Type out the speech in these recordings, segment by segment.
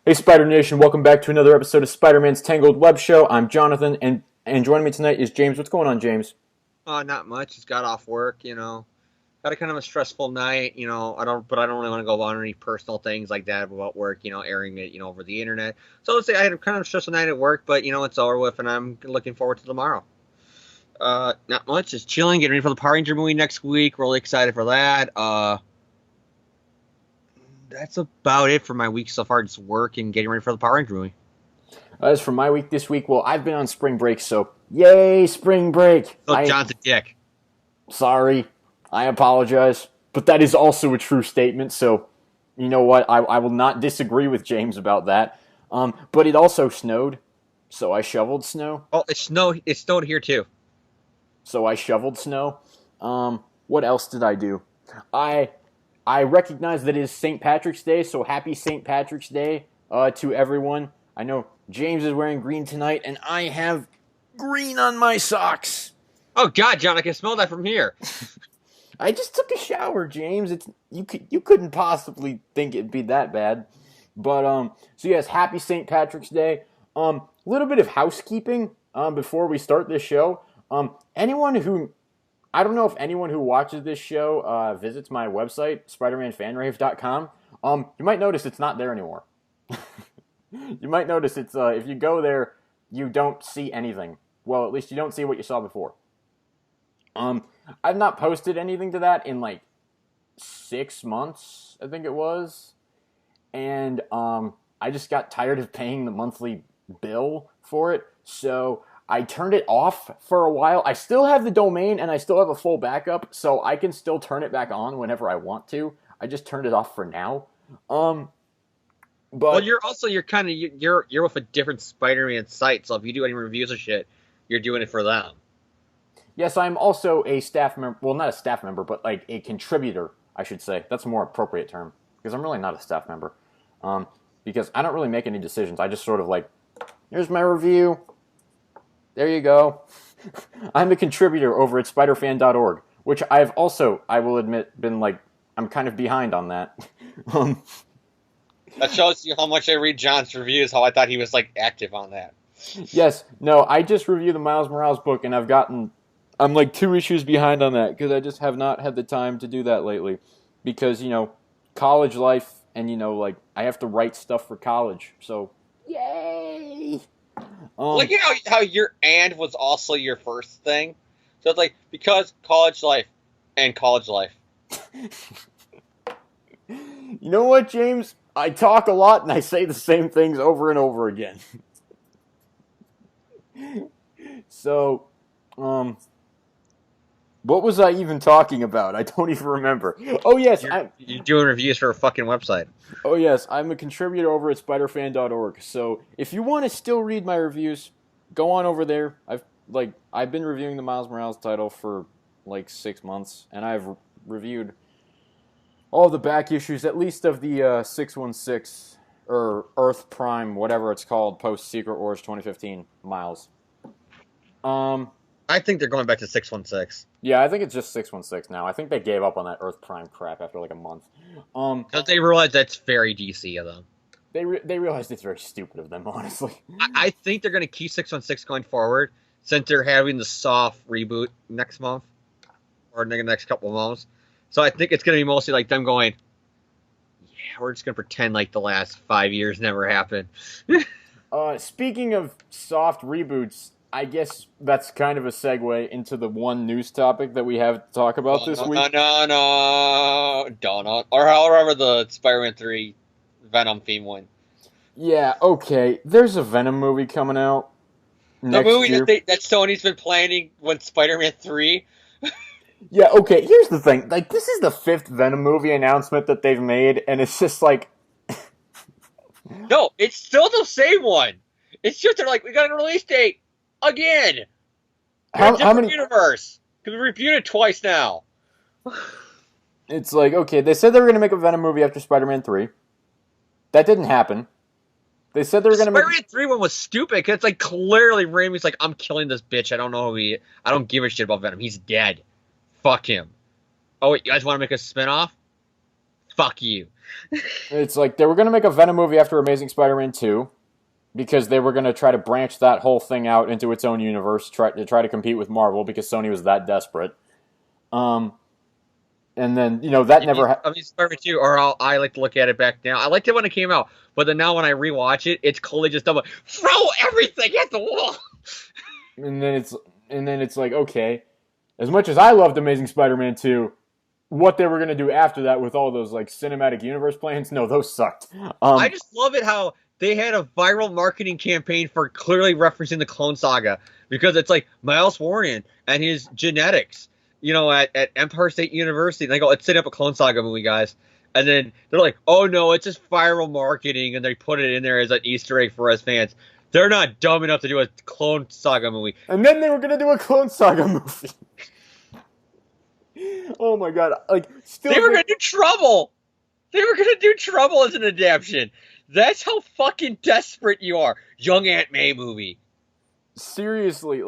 Hey Spider Nation, welcome back to another episode of Spider-Man's Tangled WebShow. I'm Jonathan, and joining me tonight is James. What's going on, James? Not much. Just got off work. Had a kind of a stressful night. I don't really want to go on any personal things like that about work, airing it, over the internet. So let's say I had a kind of stressful night at work, but it's over with, and I'm looking forward to tomorrow. Not much. Just chilling, getting ready for the Power Ranger movie next week. Really excited for that. That's about it for my week so far. Just work and getting ready for the Power Ranger movie. As for my week this week, well, I've been on spring break, so yay, spring break! So John's a dick. Sorry, I apologize, but that is also a true statement. So, you know what? I will not disagree with James about that. But it also snowed, so I shoveled snow. Oh, it snowed here too. So I shoveled snow. What else did I do? I recognize that it is St. Patrick's Day, so happy St. Patrick's Day to everyone. I know James is wearing green tonight, and I have green on my socks. Oh God, John, I can smell that from here. I just took a shower, James. You couldn't possibly think it'd be that bad. But so yes, happy St. Patrick's Day. Little bit of housekeeping before we start this show. I don't know if anyone who watches this show visits my website, SpidermanFanrave.com. You might notice it's not there anymore. You might notice it's if you go there, you don't see anything. Well, at least you don't see what you saw before. I've not posted anything to that in like 6 months, I think it was, and I just got tired of paying the monthly bill for it, so I turned it off for a while. I still have the domain and I still have a full backup, so I can still turn it back on whenever I want to. I just turned it off for now. But Well, you're with a different Spider-Man site, so if you do any reviews of shit, you're doing it for them. yes, I'm also a staff member. Well, not a staff member, but like a contributor, I should say. That's a more appropriate term because I'm really not a staff member. Because I don't really make any decisions. I just sort of like, here's my review. There you go. I'm a contributor over at spiderfan.org, which I've also, I will admit, been like, I'm kind of behind on that. um, That shows you how much I read John's reviews, how I thought he was like active on that. yes, no, I just reviewed the Miles Morales book, and I'm like 2 issues behind on that because I just have not had the time to do that lately. Because, college life, and, like, I have to write stuff for college, so, yay! Like how your and was also your first thing. So it's like because college life and college life. You know what, James? I talk a lot and I say the same things over and over again. So, what was I even talking about? I don't even remember. Oh yes, You're doing reviews for a fucking website. oh yes, I'm a contributor over at spiderfan.org. So if you want to still read my reviews, go on over there. I've been reviewing the Miles Morales title for like 6 months, and I've reviewed all the back issues, at least of the 616 or Earth Prime, whatever it's called, post Secret Wars 2015 Miles. I think they're going back to 616. Yeah, I think it's just 616 now. I think they gave up on that Earth Prime crap after like a month. Because they realize that's very DC of them. They realized it's very stupid of them, honestly. I think they're going to keep 616 going forward since they're having the soft reboot next month or the next couple of months. So I think it's going to be mostly like them going, yeah, we're just going to pretend like the last 5 years never happened. Speaking of soft reboots, I guess that's kind of a segue into the one news topic that we have to talk about this week. No. Or however the Spider-Man 3 Venom theme went. Yeah, okay. There's a Venom movie coming out The next movie year. that Sony's been planning with Spider-Man 3. Yeah, okay, here's the thing. Like, this is the 5th Venom movie announcement that they've made, and it's just like... No, it's still the same one. It's just they're like, we got a release date again. How many... universe? Because we reviewed it twice now. It's like, okay, they said they were going to make a Venom movie after Spider-Man 3. That didn't happen. They said they were going to make... Spider-Man 3 one was stupid, because it's like, clearly Raimi's like, I'm killing this bitch. I don't give a shit about Venom. He's dead. Fuck him. Oh, wait, you guys want to make a spinoff? fuck you. It's like they were going to make a Venom movie after Amazing Spider-Man 2 because they were going to try to branch that whole thing out into its own universe, try to compete with Marvel because Sony was that desperate. And then, that never happened. Amazing Spider-Man 2, or how I like to look at it back now. I liked it when it came out, but then now when I rewatch it, it's clearly just double. Throw everything at the wall! And then it's like, okay, as much as I loved Amazing Spider-Man 2, what they were going to do after that with all those like cinematic universe plans, no, those sucked. I just love it how they had a viral marketing campaign for clearly referencing the Clone Saga, because it's like Miles Warren and his genetics, at Empire State University. And they go, let's set up a Clone Saga movie, guys. And then they're like, oh no, it's just viral marketing, and they put it in there as an Easter egg for us fans. They're not dumb enough to do a Clone Saga movie. And then they were going to do a Clone Saga movie. Oh my god! They were going to do Trouble. They were going to do Trouble as an adaptation. That's how fucking desperate you are. Young Aunt May movie. Seriously,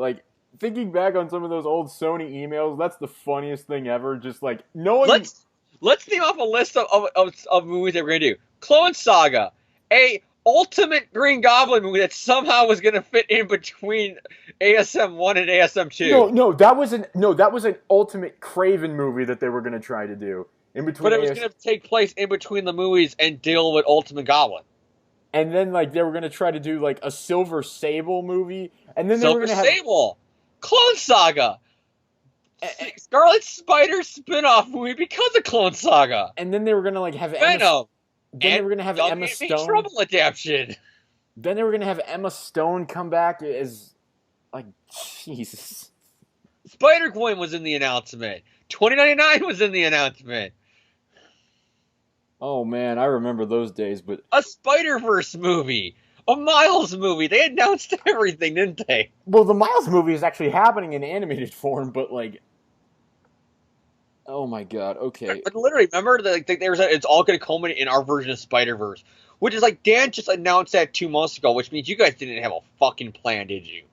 thinking back on some of those old Sony emails, that's the funniest thing ever. Just knowing. Let's name off a list of movies that we're going to do. Clone Saga, a Ultimate Green Goblin movie that somehow was going to fit in between ASM 1 and ASM 2. No, that was an Ultimate Craven movie that they were going to try to do in between. But it was going to take place in between the movies and deal with Ultimate Goblin. And then they were going to try to do a Silver Sable movie, and then Silver Sable, Clone Saga, Scarlet Spider spin-off movie because of Clone Saga. And then they were going to have Venom. Then they were going to have Emma Stone. Trouble adaptation. Then they were going to have Emma Stone come back as, Jesus. Spider-Gwen was in the announcement. 2099 was in the announcement. Oh, man, I remember those days, but... A Spider-Verse movie. A Miles movie. They announced everything, didn't they? Well, the Miles movie is actually happening in animated form, but, oh my god, okay. But literally, remember, it's all going to culminate in our version of Spider-Verse. Which is Dan just announced that 2 months ago, which means you guys didn't have a fucking plan, did you?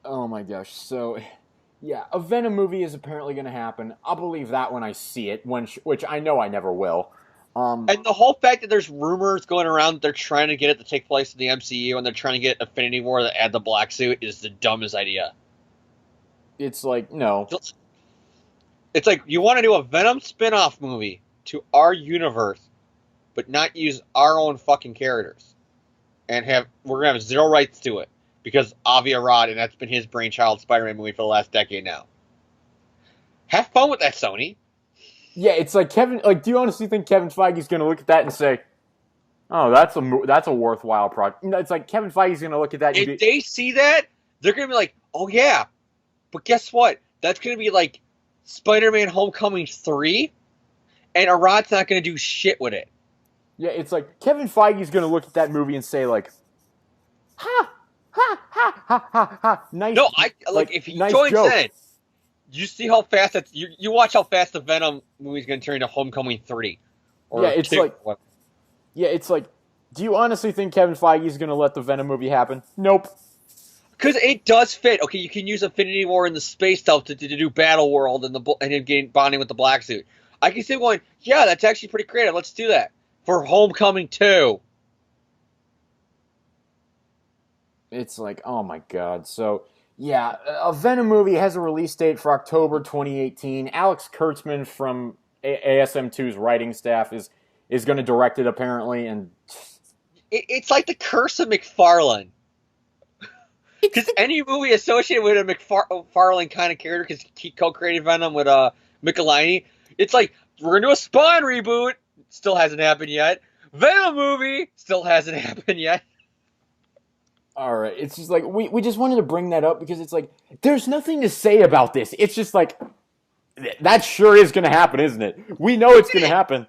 Oh my gosh, so... Yeah, a Venom movie is apparently going to happen. I'll believe that when I see it, which I know I never will. And the whole fact that there's rumors going around that they're trying to get it to take place in the MCU and they're trying to get Infinity War to add the black suit is the dumbest idea. It's no. It's you want to do a Venom spin-off movie to our universe, but not use our own fucking characters. And we're going to have zero rights to it. Because Avi Arad, and that's been his brainchild Spider-Man movie for the last decade now. Have fun with that, Sony. Yeah, it's Kevin. Do you honestly think Kevin Feige's going to look at that and say, "Oh, that's a worthwhile project"? It's Kevin Feige's going to look at that. If they see that, they're going to be like, "Oh yeah," but guess what? That's going to be Spider-Man: Homecoming 3, and Arad's not going to do shit with it. Yeah, it's Kevin Feige's going to look at that movie and say "Ha." Ha ha ha ha ha! Nice. No, if he nice joins joke. in, you see how fast you watch how fast the Venom movie's going to turn into Homecoming 3. Or yeah, it's 2. Do you honestly think Kevin Feige's going to let the Venom movie happen? Nope. Because it does fit. Okay, you can use Infinity War in the space stuff to do Battle World and him getting bonding with the black suit. I can see going, yeah, that's actually pretty creative. Let's do that for Homecoming 2. It's oh my god. So, yeah, a Venom movie has a release date for October 2018. Alex Kurtzman from ASM2's writing staff is going to direct it, apparently. And it's like the curse of McFarlane. Because any movie associated with a McFarlane kind of character, because he co-created Venom with Michelini, it's we're going to do a Spawn reboot. Still hasn't happened yet. Venom movie. Still hasn't happened yet. All right, it's just we just wanted to bring that up because it's there's nothing to say about this. It's just that sure is going to happen, isn't it? We know it's going to happen.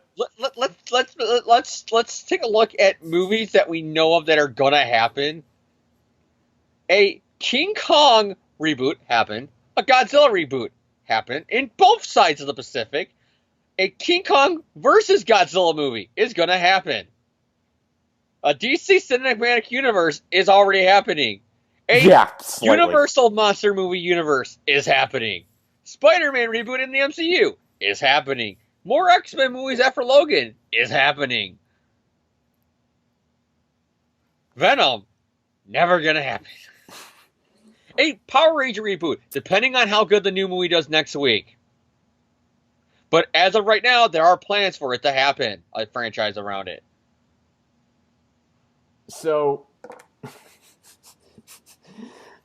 Let's take a look at movies that we know of that are going to happen. A King Kong reboot happened. A Godzilla reboot happened in both sides of the Pacific. A King Kong versus Godzilla movie is going to happen. A DC Cinematic Universe is already happening. A Universal Monster Movie Universe is happening. Spider-Man reboot in the MCU is happening. More X-Men movies after Logan is happening. Venom, never gonna happen. A Power Ranger reboot, depending on how good the new movie does next week. But as of right now, there are plans for it to happen, a franchise around it. So,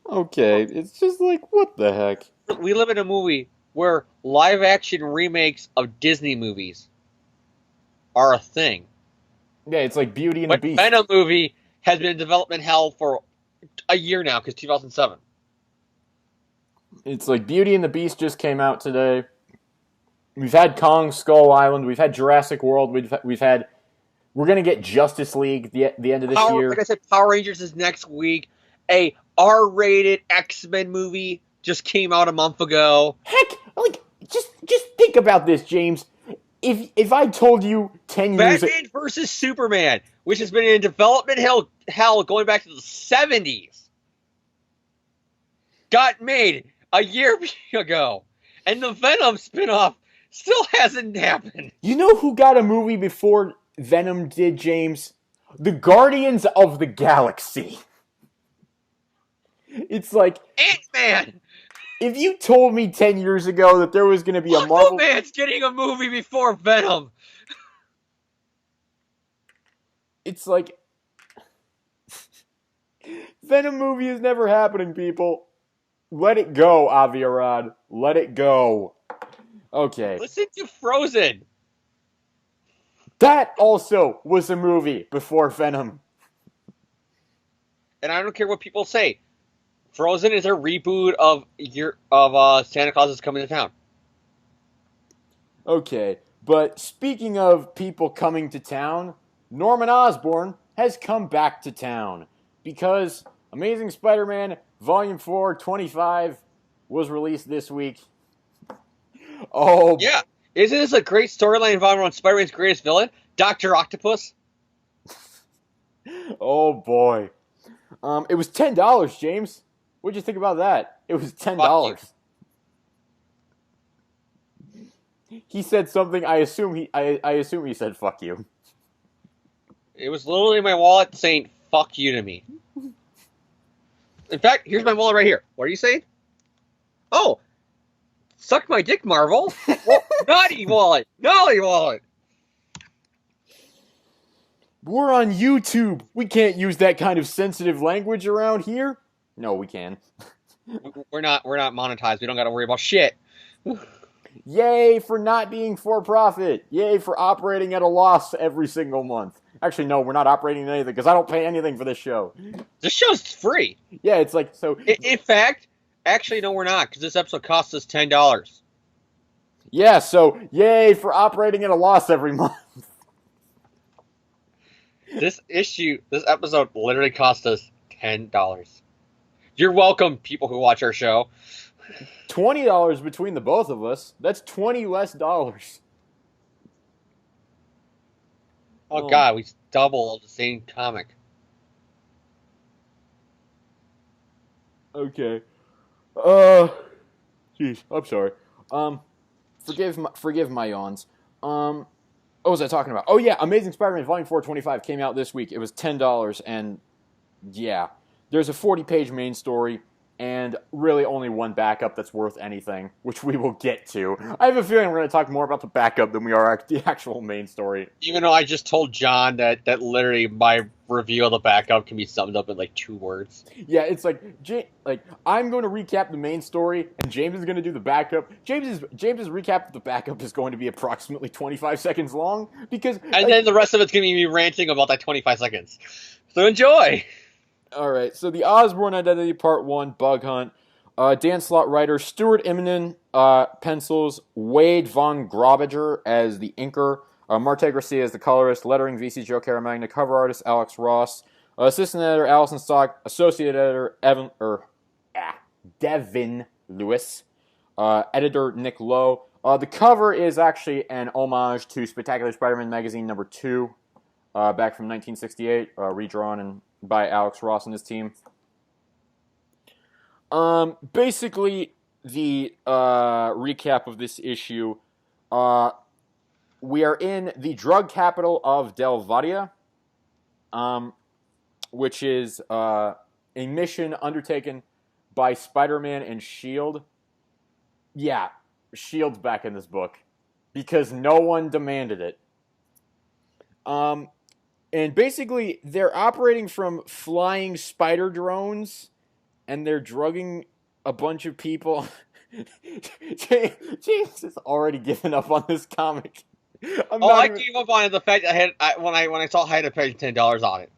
okay, it's just like, what the heck? We live in a movie where live-action remakes of Disney movies are a thing. Yeah, it's like Beauty and the But Beast. Venom movie has been in development hell for a year now, because 2007. It's like Beauty and the Beast just came out today. We've had Kong Skull Island. We've had Jurassic World. We've had. We're gonna get Justice League the end of this year. Like I said, Power Rangers is next week. A R-rated X-Men movie just came out a month ago. Heck, like just think about this, James. If I told you 10 years ago, Batman versus Superman, which has been in development hell going back to the 70s, got made a year ago, and the Venom spinoff still hasn't happened. You know who got a movie before Venom did, James? The Guardians of the Galaxy. It's like Ant-Man. If you told me 10 years ago that there was going to be a Marvel... Aquaman's getting a movie before Venom. It's like... Venom movie is never happening, people. Let it go, Avi Arad. Let it go. Okay. Listen to Frozen. That also was a movie before Venom. And I don't care what people say. Frozen is a reboot of Santa Claus is Coming to Town. Okay, but speaking of people coming to town, Norman Osborn has come back to town because Amazing Spider-Man Volume 4, 25 was released this week. Oh, yeah. Isn't this a great storyline involving one of Spider-Man's greatest villain, Dr. Octopus? Oh, boy. It was $10, James. What'd you think about that? It was $10. He said something. I assume he said "fuck you." It was literally my wallet saying "fuck you" to me. In fact, here's my wallet right here. What are you saying? Oh, suck my dick, Marvel. Well, naughty wallet, naughty wallet. We're on YouTube. We can't use that kind of sensitive language around here. No, we can. We're not monetized. We don't got to worry about shit. Yay for not being for profit. Yay for operating at a loss every single month. Actually, no, we're not operating anything because I don't pay anything for this show. This show's free. Yeah, it's like so. In fact, actually, no, we're not because this episode costs us $10. Yeah, so yay for operating at a loss every month. This episode literally cost us $10. You're welcome, people who watch our show. $20 between the both of us. That's $20 less dollars. Oh God, we double the same comic. Okay. Jeez, I'm sorry. Forgive my yawns. What was I talking about? Oh yeah, Amazing Spider-Man Volume 425 came out this week. It was $10, and yeah, there's a 40-page main story, and really only one backup that's worth anything, which we will get to. I have a feeling we're going to talk more about the backup than we are the actual main story. Even though I just told John that literally my review of the backup can be summed up in like 2 words. Yeah, it's like I'm going to recap the main story, and James is going to do the backup. James's recap of the backup is going to be approximately 25 seconds long because, and then the rest of it's going to be me ranting about that 25 seconds. So enjoy. All right, so the Osborn Identity Part 1, Bug Hunt. Dan Slott writer, Stuart Immonen pencils, Wade Von Grobiger as the inker, Marte Garcia as the colorist, lettering VC Joe Caramagna, cover artist Alex Ross, assistant editor Allison Stock, associate editor Devin Lewis, editor Nick Lowe. The cover is actually an homage to Spectacular Spider-Man magazine number 2, back from 1968, redrawn and by Alex Ross and his team. Basically, the recap of this issue, we are in the drug capital of Delvadia, which is a mission undertaken by Spider-Man and S.H.I.E.L.D. Yeah, S.H.I.E.L.D's back in this book because no one demanded it. And basically, they're operating from flying spider drones, and they're drugging a bunch of people. James has already given up on this comic. I gave up on it. The fact when I saw I had to pay $10 on it.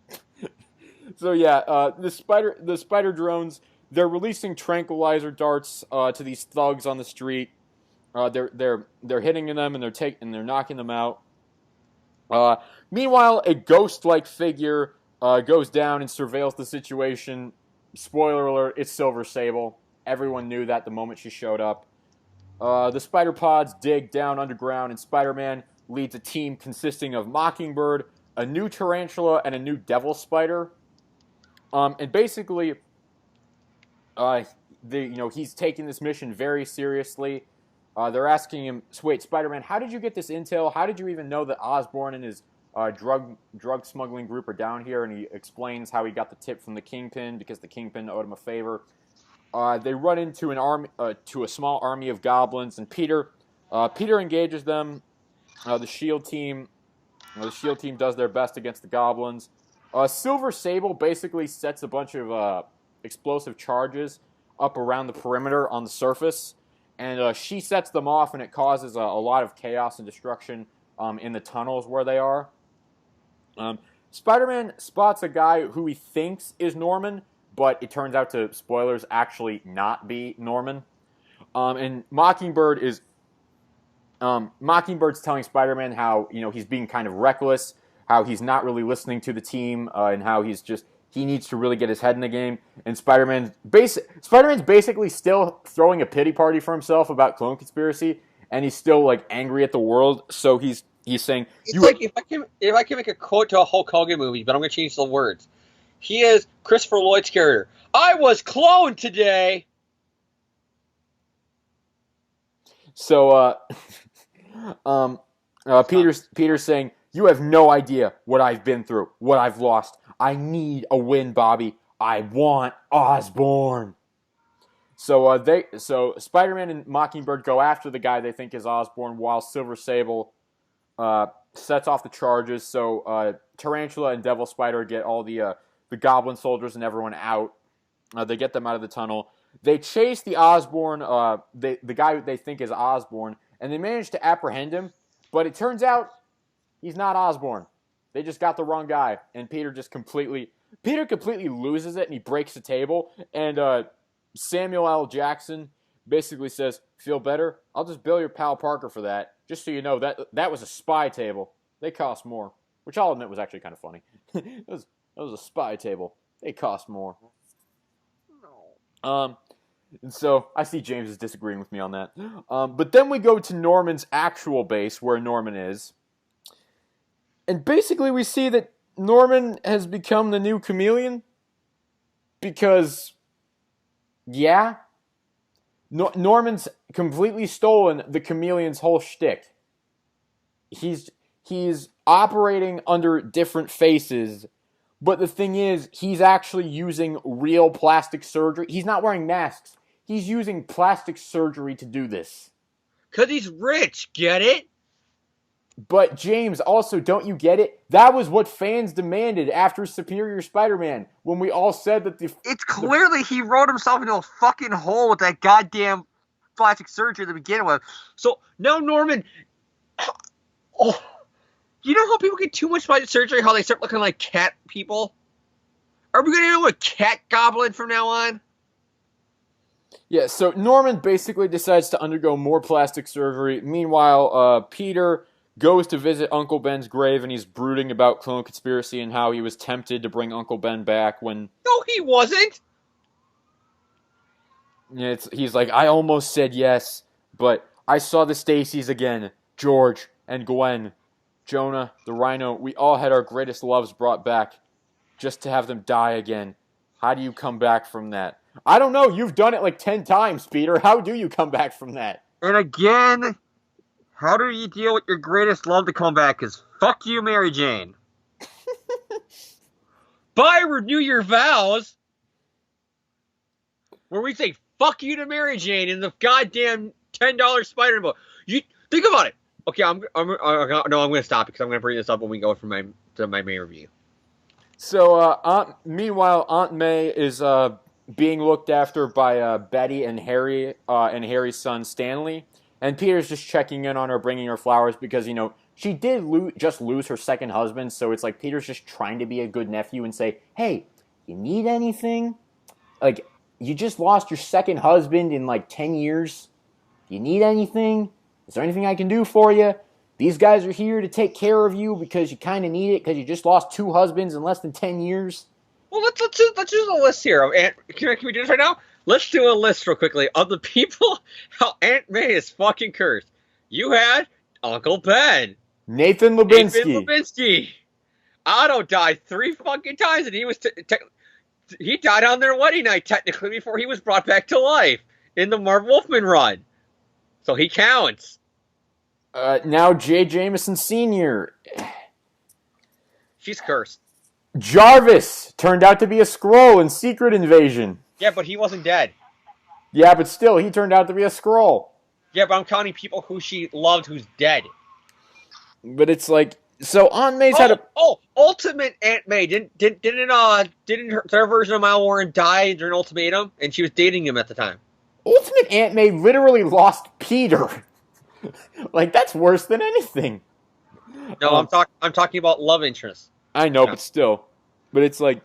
So yeah, the spider drones, they're releasing tranquilizer darts to these thugs on the street. They're hitting them and they're knocking them out. Meanwhile, a ghost-like figure goes down and surveils the situation. Spoiler alert, it's Silver Sable. Everyone knew that the moment she showed up. The spider pods dig down underground, and Spider-Man leads a team consisting of Mockingbird, a new tarantula, and a new devil spider. And basically, he's taking this mission very seriously. They're asking him, wait, Spider-Man, how did you get this intel? How did you even know that Osborn and his drug smuggling group are down here? And he explains how he got the tip from the Kingpin because the Kingpin owed him a favor. They run into an army, to a small army of goblins, and Peter engages them. The Shield team does their best against the goblins. Silver Sable basically sets a bunch of explosive charges up around the perimeter on the surface, and she sets them off, and it causes a lot of chaos and destruction in the tunnels where they are. Spider-Man spots a guy who he thinks is Norman, but it turns out to, spoilers, actually not be Norman. And Mockingbird's telling Spider-Man how he's being kind of reckless, how he's not really listening to the team, and how he needs to really get his head in the game. And Spider-Man's basically still throwing a pity party for himself about Clone Conspiracy, and he's still angry at the world. So he's saying, if I can make a quote to a Hulk Hogan movie, but I'm going to change the words. He is Christopher Lloyd's character. I was cloned today. So, Peter's saying, you have no idea what I've been through, what I've lost. I need a win, Bobby. I want Osborn. So Spider-Man and Mockingbird go after the guy they think is Osborn, while Silver Sable sets off the charges. So Tarantula and Devil Spider get all the Goblin soldiers and everyone out. They get them out of the tunnel. They chase the Osborn, the guy they think is Osborn, and they manage to apprehend him. But it turns out he's not Osborn. They just got the wrong guy, and Peter completely loses it, and he breaks the table. And Samuel L. Jackson basically says, "Feel better? I'll just bill your pal Parker for that. Just so you know, that was a spy table. They cost more," which I'll admit was actually kind of funny. That was a spy table. They cost more. And so I see James is disagreeing with me on that. But then we go to Norman's actual base, where Norman is. And basically we see that Norman has become the new Chameleon. Because, yeah, Norman's completely stolen the Chameleon's whole shtick. He's operating under different faces. But the thing is, he's actually using real plastic surgery. He's not wearing masks. He's using plastic surgery to do this. Because he's rich, get it? But James, also, don't you get it? That was what fans demanded after Superior Spider-Man, when we all said that It's clearly he wrote himself into a fucking hole with that goddamn plastic surgery to begin with. So, now Norman... Oh... You know how people get too much plastic surgery, how they start looking like cat people? Are we going to know a cat goblin from now on? Yeah, so Norman basically decides to undergo more plastic surgery. Meanwhile, Peter goes to visit Uncle Ben's grave, and he's brooding about Clone Conspiracy and how he was tempted to bring Uncle Ben back when... No, he wasn't! Yeah, he's like, I almost said yes, but I saw the Stacys again, George and Gwen. Jonah, the Rhino, we all had our greatest loves brought back just to have them die again. How do you come back from that? I don't know. You've done it 10 times, Peter. How do you come back from that? And again, How do you deal with your greatest love to come back? Because fuck you, Mary Jane. Buy renew your vows. Where we say fuck you to Mary Jane in the goddamn $10 Spider-Man book. You think about it. Okay, I'm going to stop because I'm going to bring this up when we go from my main review. So, meanwhile, Aunt May is being looked after by Betty and Harry and Harry's son Stanley, and Peter's just checking in on her, bringing her flowers because she did just lose her second husband. So it's like Peter's just trying to be a good nephew and say, "Hey, you need anything? Like, you just lost your second husband in like 10 years. You need anything? Is there anything I can do for you? These guys are here to take care of you because you kind of need it because you just lost 2 husbands in less than 10 years." Well, let's do a list here. Can we do this right now? Let's do a list real quickly of the people how Aunt May is fucking cursed. You had Uncle Ben. Nathan Lubinsky. Otto died 3 fucking times, and he died on their wedding night, technically, before he was brought back to life in the Marv Wolfman run. So he counts. Now J. Jameson Sr. She's cursed. Jarvis turned out to be a Skrull in Secret Invasion. Yeah, but he wasn't dead. Yeah, but still, he turned out to be a Skrull. Yeah, but I'm counting people who she loved who's dead. But it's like, so Aunt May's had a... Oh, Ultimate Aunt May. Didn't their version of Miles Warren die during Ultimatum? And she was dating him at the time. Ultimate Aunt May literally lost Peter. Like, that's worse than anything. No, I'm talking about love interest. I know, but still. But it's like...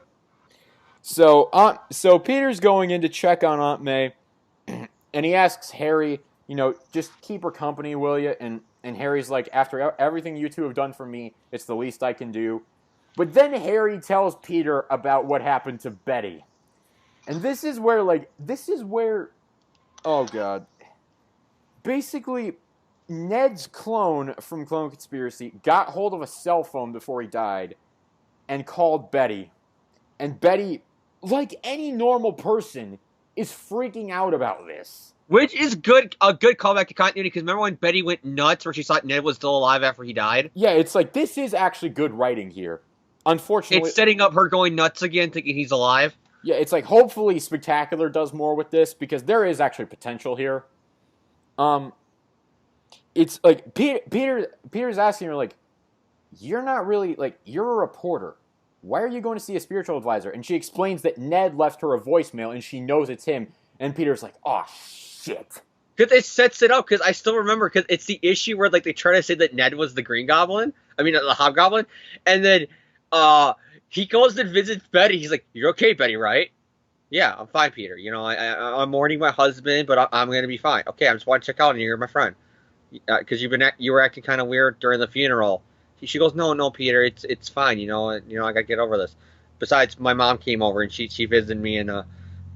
So Peter's going in to check on Aunt May, and he asks Harry, just keep her company, will you? And Harry's like, after everything you two have done for me, it's the least I can do. But then Harry tells Peter about what happened to Betty. And this is where, oh God. Basically, Ned's clone from Clone Conspiracy got hold of a cell phone before he died and called Betty. And Betty, like any normal person, is freaking out about this. Which is a good callback to continuity, because remember when Betty went nuts where she thought Ned was still alive after he died? Yeah, it's like, this is actually good writing here. Unfortunately... It's setting up her going nuts again, thinking he's alive. Yeah, it's like, hopefully Spectacular does more with this, because there is actually potential here. It's like, Peter's asking her, like, you're not really, like, you're a reporter. Why are you going to see a spiritual advisor? And she explains that Ned left her a voicemail, and she knows it's him. And Peter's like, oh, shit. Because it sets it up, because I still remember, because it's the issue where, like, they try to say that Ned was the Green Goblin. I mean, the Hobgoblin. And then, he goes and visits Betty. He's like, you're okay, Betty, right? Yeah, I'm fine, Peter. I'm mourning my husband, but I'm going to be fine. Okay, I just want to check out on you. You're my friend. Because you were acting kind of weird during the funeral. She goes, no, Peter, it's fine. I gotta get over this. Besides, my mom came over and she visited me, and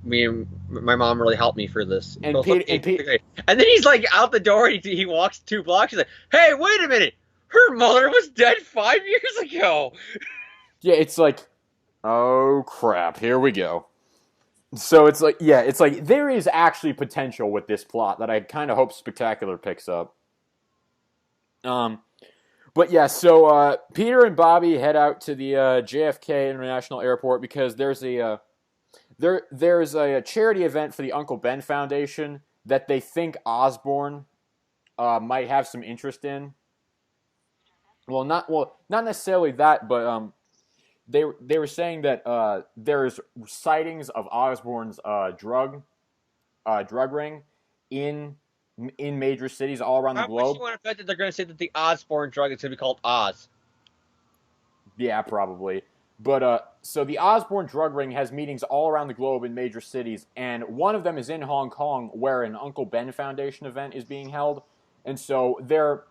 me and my mom really helped me for this. And, goes, Peter, and then he's like out the door. And he walks 2 blocks. He's like, hey, wait a minute, her mother was dead 5 years ago. Yeah, it's like, oh crap, here we go. So it's like, yeah, it's like there is actually potential with this plot that I kind of hope Spectacular picks up. But yeah, so Peter and Bobby head out to the JFK International Airport because there's a charity event for the Uncle Ben Foundation that they think Osborn might have some interest in. Not necessarily that, but they were saying that there's sightings of Osborn's drug ring in major cities all around the globe. I want to bet that they're going to say that the Osborn drug is going to be called Oz. Yeah, probably. But so the Osborn drug ring has meetings all around the globe in major cities, and one of them is in Hong Kong, where an Uncle Ben Foundation event is being held. And so they're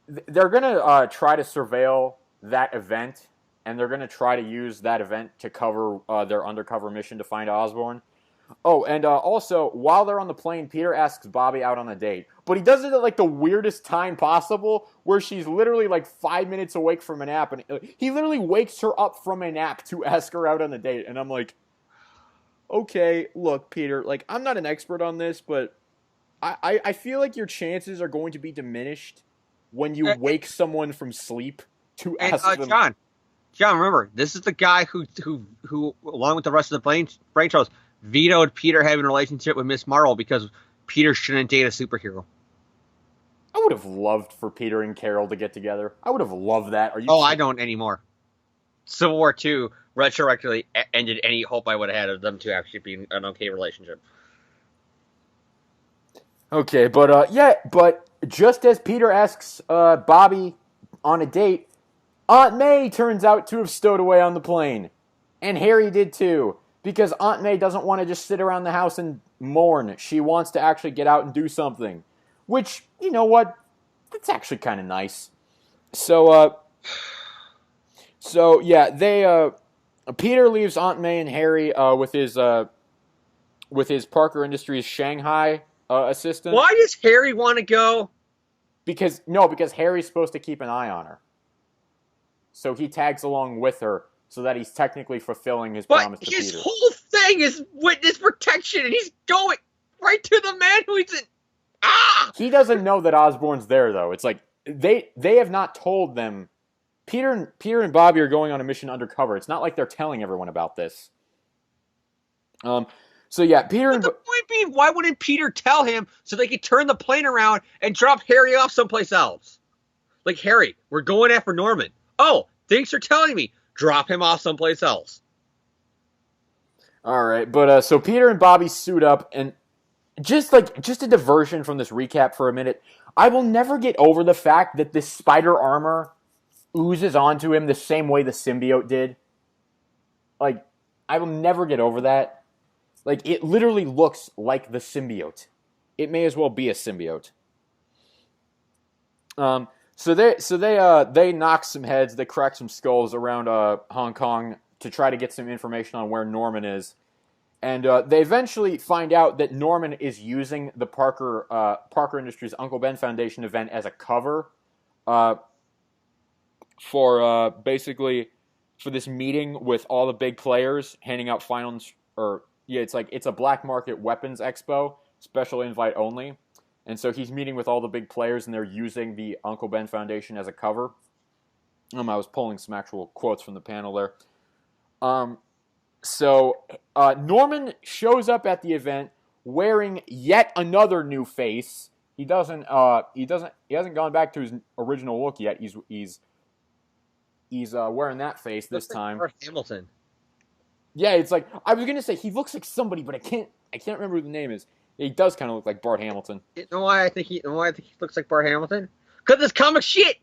going to try to surveil that event, and they're going to try to use that event to cover their undercover mission to find Osborn. Oh, and also, while they're on the plane, Peter asks Bobby out on a date. But he does it at, like, the weirdest time possible, where she's literally, like, 5 minutes awake from a nap. And he literally wakes her up from a nap to ask her out on a date. And I'm like, okay, look, Peter, I'm not an expert on this, but I feel like your chances are going to be diminished when you wake someone from sleep to And ask them. John, remember, this is the guy who, along with the rest of the brain trust, vetoed Peter having a relationship with Miss Marvel because Peter shouldn't date a superhero. I would have loved for Peter and Carol to get together. I would have loved that. Are you? Oh, I don't anymore. Civil War II retroactively ended any hope I would have had of them two actually being an okay relationship. Okay, but just as Peter asks Bobby on a date, Aunt May turns out to have stowed away on the plane. And Harry did too. Because Aunt May doesn't want to just sit around the house and mourn. She wants to actually get out and do something. Which, you know what? That's actually kind of nice. So Peter leaves Aunt May and Harry with his Parker Industries Shanghai assistant. Why does Harry want to go? Because Harry's supposed to keep an eye on her. So he tags along with her so that he's technically fulfilling his promise to Peter. His whole thing is witness protection, and he's going right to the man who is in... He doesn't know that Osborn's there, though. It's like, they have not told them. Peter and Bobby are going on a mission undercover. It's not like they're telling everyone about this. So yeah, Peter. But the point being, why wouldn't Peter tell him so they could turn the plane around and drop Harry off someplace else? Like, Harry, we're going after Norman. Oh, thanks for telling me. Drop him off someplace else. All right, but so Peter and Bobby suit up, and just a diversion from this recap for a minute. I will never get over the fact that this spider armor oozes onto him the same way the symbiote did. Like, I will never get over that. Like, it literally looks like the symbiote. It may as well be a symbiote. So they knock some heads, they crack some skulls around Hong Kong to try to get some information on where Norman is. And they eventually find out that Norman is using the Parker Industries Uncle Ben Foundation event as a cover for basically for this meeting with all the big players, handing out it's a black market weapons expo, special invite only. And so he's meeting with all the big players, and they're using the Uncle Ben Foundation as a cover. I was pulling some actual quotes from the panel there. So Norman shows up at the event wearing yet another new face. He hasn't gone back to his original look yet. He's wearing that face this time. Bart Hamilton. Yeah, it's like, I was gonna say he looks like somebody, but I can't remember who the name is. He does kind of look like Bart Hamilton. You know why I think he looks like Bart Hamilton? Because it's comic shit.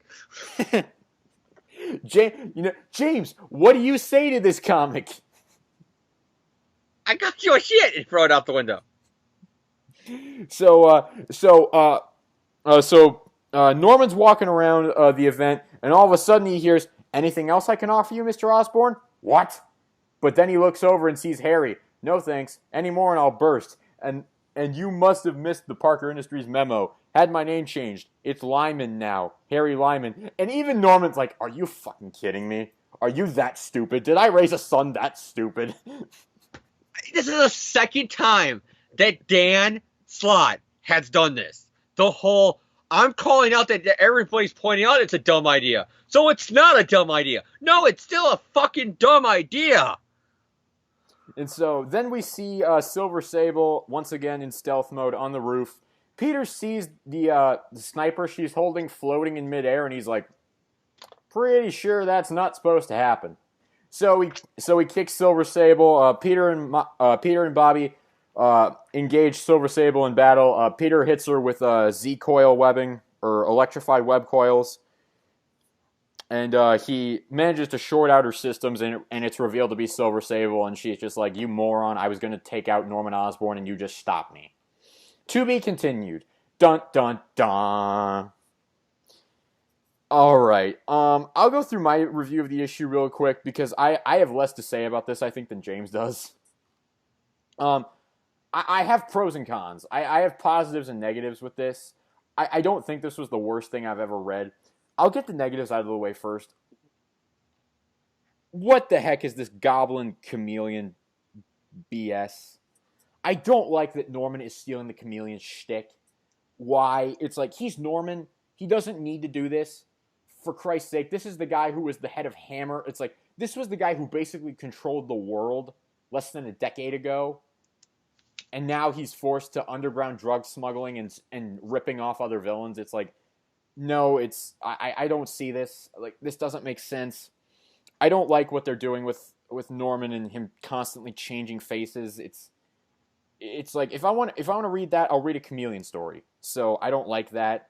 James, what do you say to this comic? I got your shit, and throw it out the window. So Norman's walking around the event, and all of a sudden he hears, "Anything else I can offer you, Mr. Osborn?" What? But then he looks over and sees Harry. "No thanks. Any more and I'll burst. And you must have missed the Parker Industries memo. Had my name changed. It's Lyman now. Harry Lyman." And even Norman's like, "Are you fucking kidding me? Are you that stupid? Did I raise a son that stupid?" This is the second time that Dan Slott has done this. I'm calling out that everybody's pointing out it's a dumb idea. So it's not a dumb idea. No, it's still a fucking dumb idea. And so then we see Silver Sable once again in stealth mode on the roof. Peter sees the sniper she's holding floating in midair, and he's like, "Pretty sure that's not supposed to happen." So he kicks Silver Sable. Peter and Bobby engage Silver Sable in battle. Peter hits her with Z-coil webbing, or electrified web coils. And he manages to short out her systems, and it's revealed to be Silver Sable, and she's just like, "You moron, I was going to take out Norman Osborn, and you just stopped me." To be continued. Dun, dun, dun. All right. I'll go through my review of the issue real quick, because I have less to say about this, I think, than James does. I have pros and cons. I have positives and negatives with this. I don't think this was the worst thing I've ever read. I'll get the negatives out of the way first. What the heck is this Goblin Chameleon BS? I don't like that Norman is stealing the Chameleon shtick. Why? It's like, he's Norman. He doesn't need to do this. For Christ's sake, this is the guy who was the head of Hammer. It's like, this was the guy who basically controlled the world less than a decade ago. And now he's forced to underground drug smuggling and ripping off other villains. It's like, no, I don't see this. Like, this doesn't make sense. I don't like what they're doing with Norman and him constantly changing faces. It's like, if I want to read that, I'll read a Chameleon story. So I don't like that.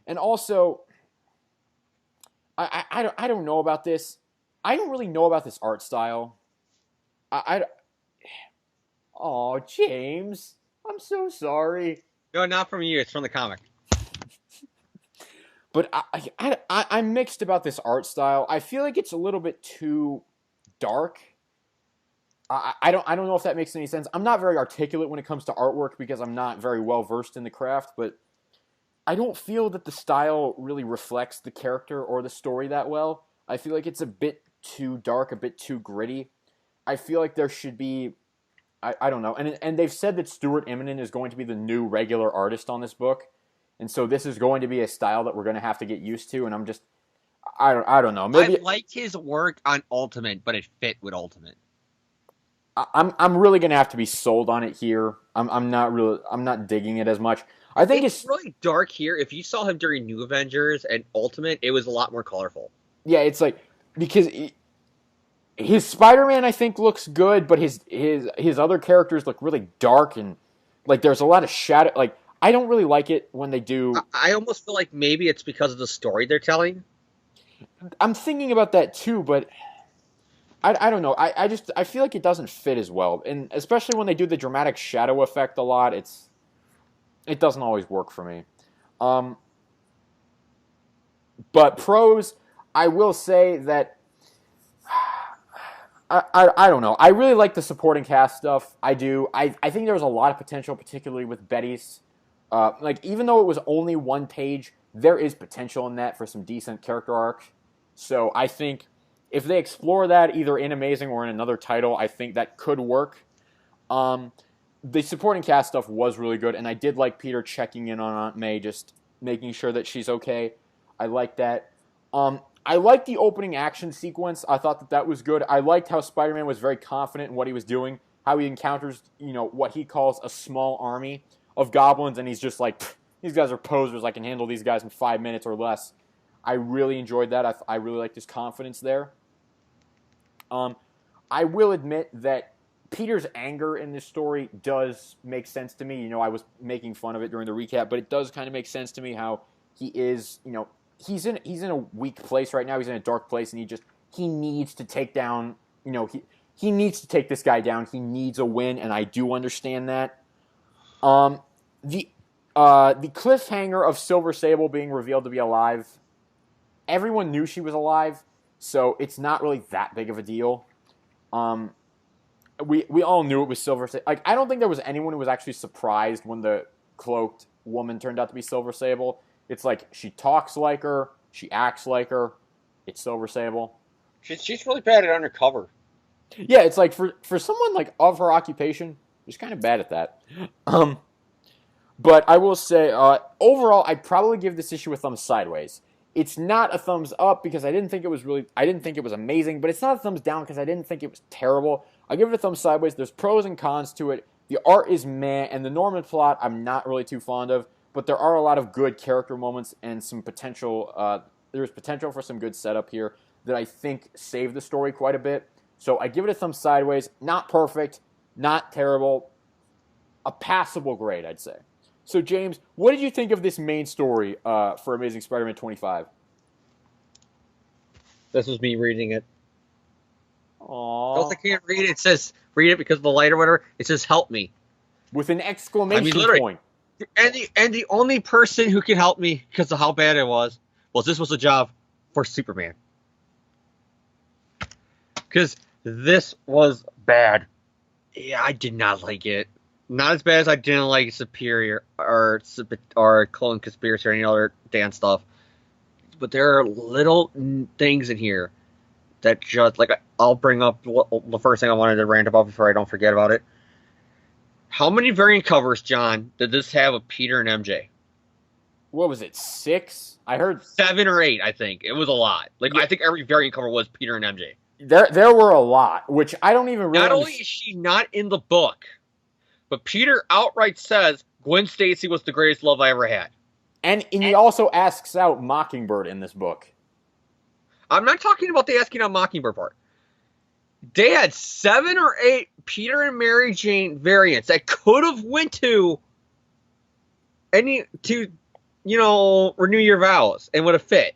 And also, I don't know about this. I don't really know about this art style. Oh, James, I'm so sorry. No, not from you. It's from the comic. But I'm mixed about this art style. I feel like it's a little bit too dark. I don't know if that makes any sense. I'm not very articulate when it comes to artwork because I'm not very well versed in the craft, but I don't feel that the style really reflects the character or the story that well. I feel like it's a bit too dark, a bit too gritty. I feel like there should be, I don't know. And they've said that Stuart Immonen is going to be the new regular artist on this book. And so this is going to be a style that we're going to have to get used to. And I'm just, I don't know. Maybe I liked his work on Ultimate, but it fit with Ultimate. I'm really going to have to be sold on it here. I'm not digging it as much. I think it's really dark here. If you saw him during New Avengers and Ultimate, it was a lot more colorful. Yeah, it's like, because his Spider-Man, I think, looks good, but his other characters look really dark and like there's a lot of shadow. Like, I don't really like it when they do. I almost feel like maybe it's because of the story they're telling. I'm thinking about that too, but I don't know. I feel like it doesn't fit as well, and especially when they do the dramatic shadow effect a lot, it doesn't always work for me. But pros, I will say that I don't know. I really like the supporting cast stuff. I do. I think there was a lot of potential, particularly with Betty's. Like, even though it was only one page, there is potential in that for some decent character arcs. So I think if they explore that either in Amazing or in another title, I think that could work. The supporting cast stuff was really good, and I did like Peter checking in on Aunt May, just making sure that she's okay. I like that. I liked the opening action sequence. I thought that was good. I liked how Spider-Man was very confident in what he was doing, how he encounters, what he calls a small army of goblins, and he's just like, these guys are posers. I can handle these guys in 5 minutes or less. I really enjoyed that. I really liked his confidence there. I will admit that Peter's anger in this story does make sense to me. I was making fun of it during the recap, but it does kind of make sense to me how he is, he's in a weak place right now. He's in a dark place, and he needs to take down, he needs to take this guy down. He needs a win, and I do understand that. The cliffhanger of Silver Sable being revealed to be alive, everyone knew she was alive, so it's not really that big of a deal. We all knew it was Silver Sable. Like, I don't think there was anyone who was actually surprised when the cloaked woman turned out to be Silver Sable. It's like, she talks like her, she acts like her, it's Silver Sable. She's really bad at undercover. Yeah, it's like, for someone like of her occupation, she's kind of bad at that. But I will say, overall, I'd probably give this issue a thumbs sideways. It's not a thumbs up because I didn't think it was amazing, but it's not a thumbs down because I didn't think it was terrible. I'll give it a thumbs sideways. There's pros and cons to it. The art is meh, and the Norman plot I'm not really too fond of, but there are a lot of good character moments and some potential, there's potential for some good setup here that I think save the story quite a bit. So I give it a thumbs sideways. Not perfect, not terrible, a passable grade, I'd say. So, James, what did you think of this main story for Amazing Spider-Man 25? This was me reading it. Aww. I can't read it. It says, read it because of the light or whatever. It says, help me. With an exclamation point. And the only person who can help me because of how bad it was this was a job for Superman. Because this was bad. Yeah, I did not like it. Not as bad as I didn't like Superior or Clone Conspiracy or any other damn stuff. But there are little things in here that just, like, I'll bring up the first thing I wanted to rant about before I don't forget about it. How many variant covers, John, did this have of Peter and MJ? what was it, 6? I heard 7 or 8. I think it was a lot. Like yeah, I think every variant cover was Peter and MJ. there were a lot, which I don't even really Not only is she not in the book, but Peter outright says Gwen Stacy was the greatest love I ever had. And he also asks out Mockingbird in this book. I'm not talking about the asking out Mockingbird part. They had 7 or 8 Peter and Mary Jane variants that could have went to renew your vows and would have fit.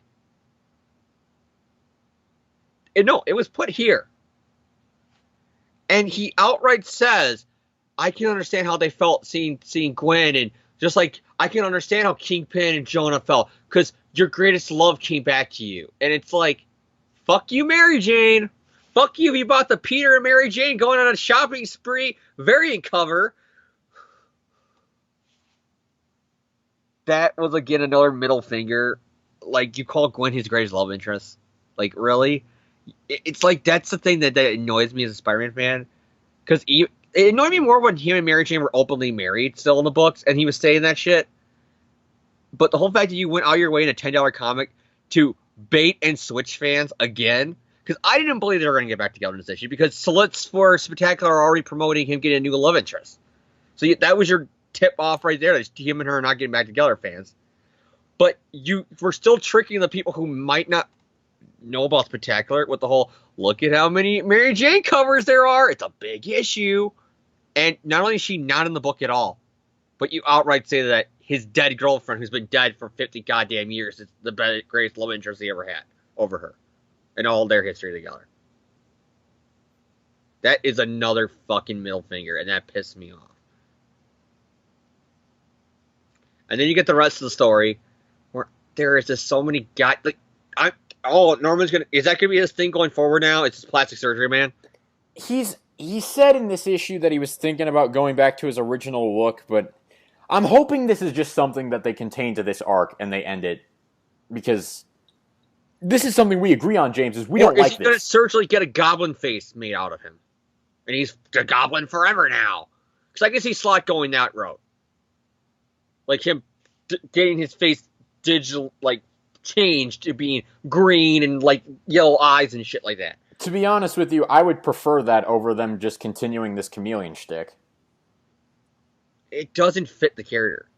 And no, it was put here. And he outright says, I can understand how they felt seeing Gwen, and just like I can understand how Kingpin and Jonah felt, because your greatest love came back to you. And it's like, fuck you, Mary Jane. Fuck you if you bought the Peter and Mary Jane going on a shopping spree variant cover. That was, again, another middle finger. Like, you call Gwen his greatest love interest. Like, really? It's like, that's the thing that annoys me as a Spider-Man fan. Because it annoyed me more when him and Mary Jane were openly married still in the books, and he was saying that shit. But the whole fact that you went out of your way in a $10 comic to bait and switch fans again, because I didn't believe they were going to get back together in this issue, because slits for Spectacular are already promoting him getting a new love interest. So that was your tip-off right there, that him and her are not getting back together, fans. But you were still tricking the people who might not know about Spectacular with the whole, look at how many Mary Jane covers there are, it's a big issue. And not only is she not in the book at all, but you outright say that his dead girlfriend, who's been dead for 50 goddamn years, is the greatest love interest he ever had over her in all their history together. That is another fucking middle finger, and that pissed me off. And then you get the rest of the story, where there is just so many guys. Like, Norman's gonna. Is that gonna be his thing going forward now? It's just plastic surgery, man. He said in this issue that he was thinking about going back to his original look, but I'm hoping this is just something that they contain to this arc and they end it, because this is something we agree on, James. Is we don't like this. Or is he gonna surgically get a goblin face made out of him, and he's the goblin forever now? Because I can see Slott going that route. Like him getting his face digital, like, changed to being green and, like, yellow eyes and shit like that. To be honest with you, I would prefer that over them just continuing this chameleon shtick. It doesn't fit the character.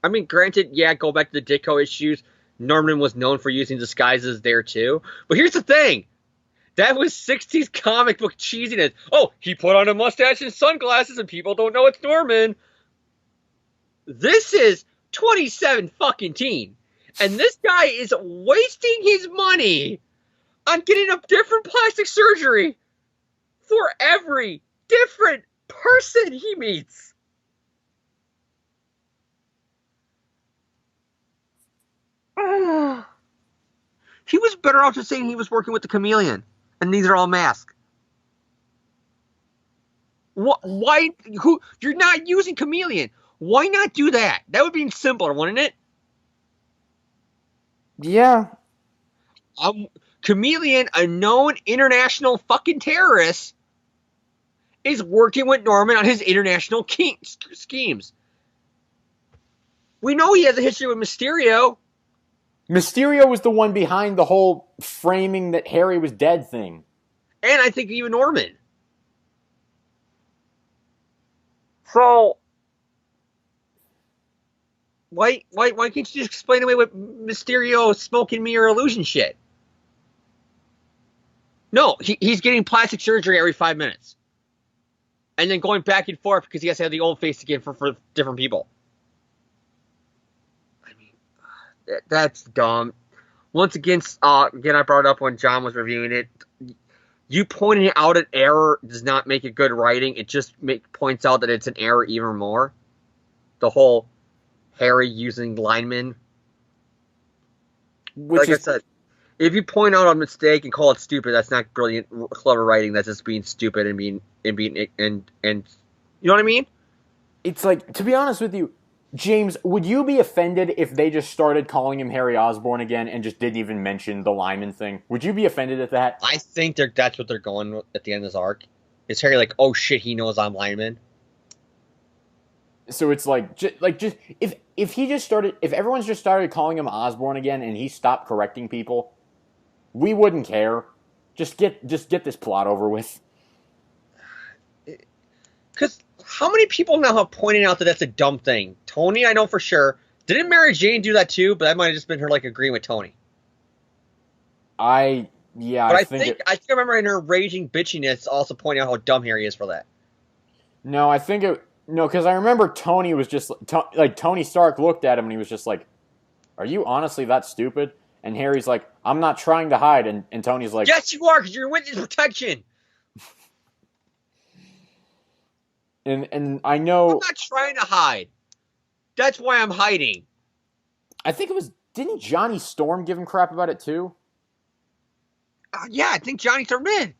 I mean, granted, yeah, go back to the Ditko issues. Norman was known for using disguises there, too. But here's the thing. That was 60s comic book cheesiness. Oh, he put on a mustache and sunglasses and people don't know it's Norman. This is 27 fucking teen. And this guy is wasting his money on getting a different plastic surgery for every different person he meets. He was better off just saying he was working with the chameleon. And these are all masks. Why? You're not using chameleon. Why not do that? That would be simpler, wouldn't it? Yeah. Chameleon, a known international fucking terrorist, is working with Norman on his international schemes. We know he has a history with Mysterio. Mysterio was the one behind the whole framing that Harry was dead thing. And I think even Norman. So, why can't you just explain away with Mysterio smoke and mirror illusion shit? No, he's getting plastic surgery every 5 minutes. And then going back and forth because he has to have the old face again for different people. I mean, that's dumb. Once again, I brought it up when John was reviewing it. You pointing out an error does not make it good writing. It just points out that it's an error even more. The whole Harry using linemen. Like I said, if you point out a mistake and call it stupid, that's not brilliant, clever writing. That's just being stupid and you know what I mean? It's like, to be honest with you, James, would you be offended if they just started calling him Harry Osborn again and just didn't even mention the lineman thing? Would you be offended at that? I think that's what they're going with at the end of this arc. Is Harry like, oh shit, he knows I'm lineman? So it's like just if he just started, if everyone's just started calling him Osborn again and he stopped correcting people, we wouldn't care. Just get this plot over with. Because how many people now have pointed out that that's a dumb thing? Tony, I know for sure. Didn't Mary Jane do that too? But that might have just been her like agreeing with Tony. I think I remember in her raging bitchiness also pointing out how dumb Harry is for that. No, I think it. No, because I remember Tony was just like Tony Stark looked at him and he was just like, "Are you honestly that stupid?" And Harry's like, "I'm not trying to hide," and Tony's like, "Yes, you are, because you're witness protection." And I know I'm not trying to hide. That's why I'm hiding. I think it was. Didn't Johnny Storm give him crap about it too? Yeah, I think Johnny Storm did.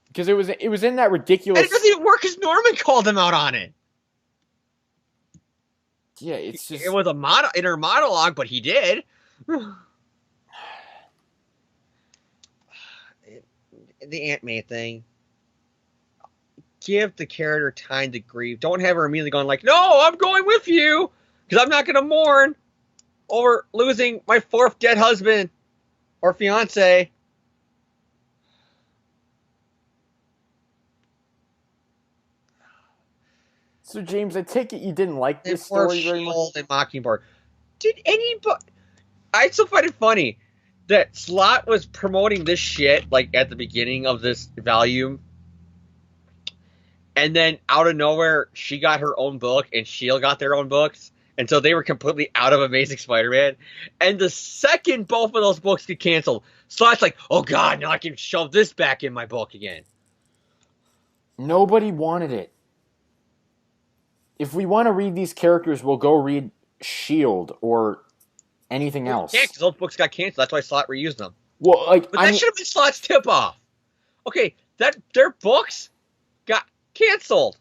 Because it was in that ridiculous. And it doesn't even work because Norman called him out on it. Yeah, it's just. It was a inner monologue, but he did. The Aunt May thing. Give the character time to grieve. Don't have her immediately going like, "No, I'm going with you," because I'm not going to mourn over losing my 4th dead husband or fiance. So James, I take it you didn't like this story very much. And Mockingbird. Did anybody? I still find it funny that Slott was promoting this shit like at the beginning of this volume, and then out of nowhere she got her own book and Shield got their own books, and so they were completely out of Amazing Spider-Man. And the second both of those books get canceled, Slott's like, "Oh God, now I can shove this back in my book again." Nobody wanted it. If we want to read these characters, we'll go read Shield or anything else. Yeah, because those books got canceled. That's why Slott reused them. Well, like, but that should have been Slott's tip-off. Okay, their books got canceled,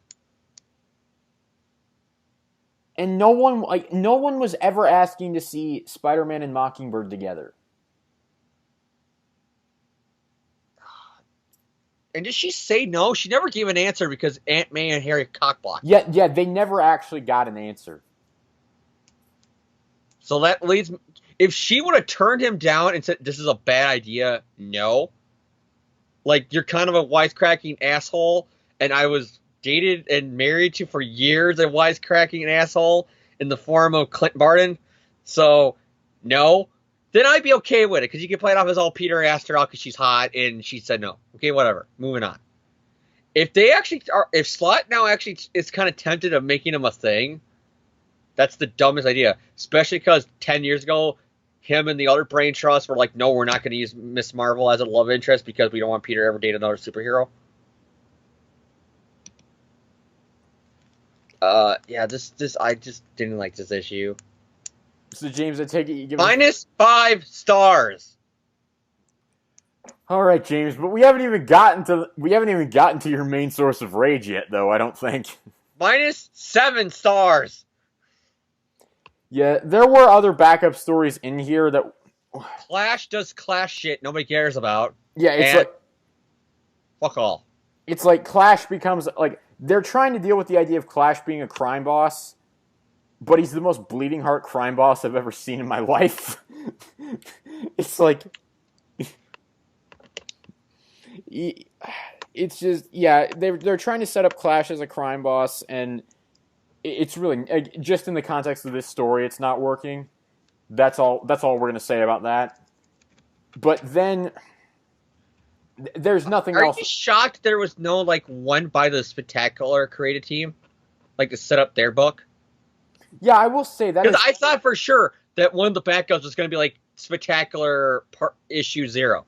and no one was ever asking to see Spider-Man and Mockingbird together. And did she say no? She never gave an answer because Aunt May and Harry cockblocked. Yeah, they never actually got an answer. So that leads me, if she would have turned him down and said, "This is a bad idea," no. Like, you're kind of a wisecracking asshole, and I was dated and married to for years a wisecracking asshole in the form of Clint Barton, so no. Then I'd be okay with it, because you can play it off as all Peter asked her out because she's hot, and she said no. Okay, whatever. Moving on. If they actually are, if Slott now actually is kind of tempted of making him a thing, that's the dumbest idea. Especially because 10 years ago, him and the other brain trust were like, "No, we're not going to use Miss Marvel as a love interest because we don't want Peter to ever date another superhero." Yeah, this I just didn't like this issue. So James, I take it you give -5 stars. All right, James, but we haven't even gotten to your main source of rage yet, though. I don't think. -7 stars. Yeah, there were other backup stories in here that Clash does Clash shit nobody cares about. Yeah, it's like fuck all. It's like Clash becomes like they're trying to deal with the idea of Clash being a crime boss. But he's the most bleeding heart crime boss I've ever seen in my life. It's like... It's just... Yeah, they're trying to set up Clash as a crime boss, and it's really... Just in the context of this story, it's not working. That's all we're going to say about that. But then... There's nothing else... Are you shocked there was no, like, one by the Spectacular creative team? Like, to set up their book? Yeah, I will say that. Because I thought for sure that one of the backups was going to be like Spectacular issue 0.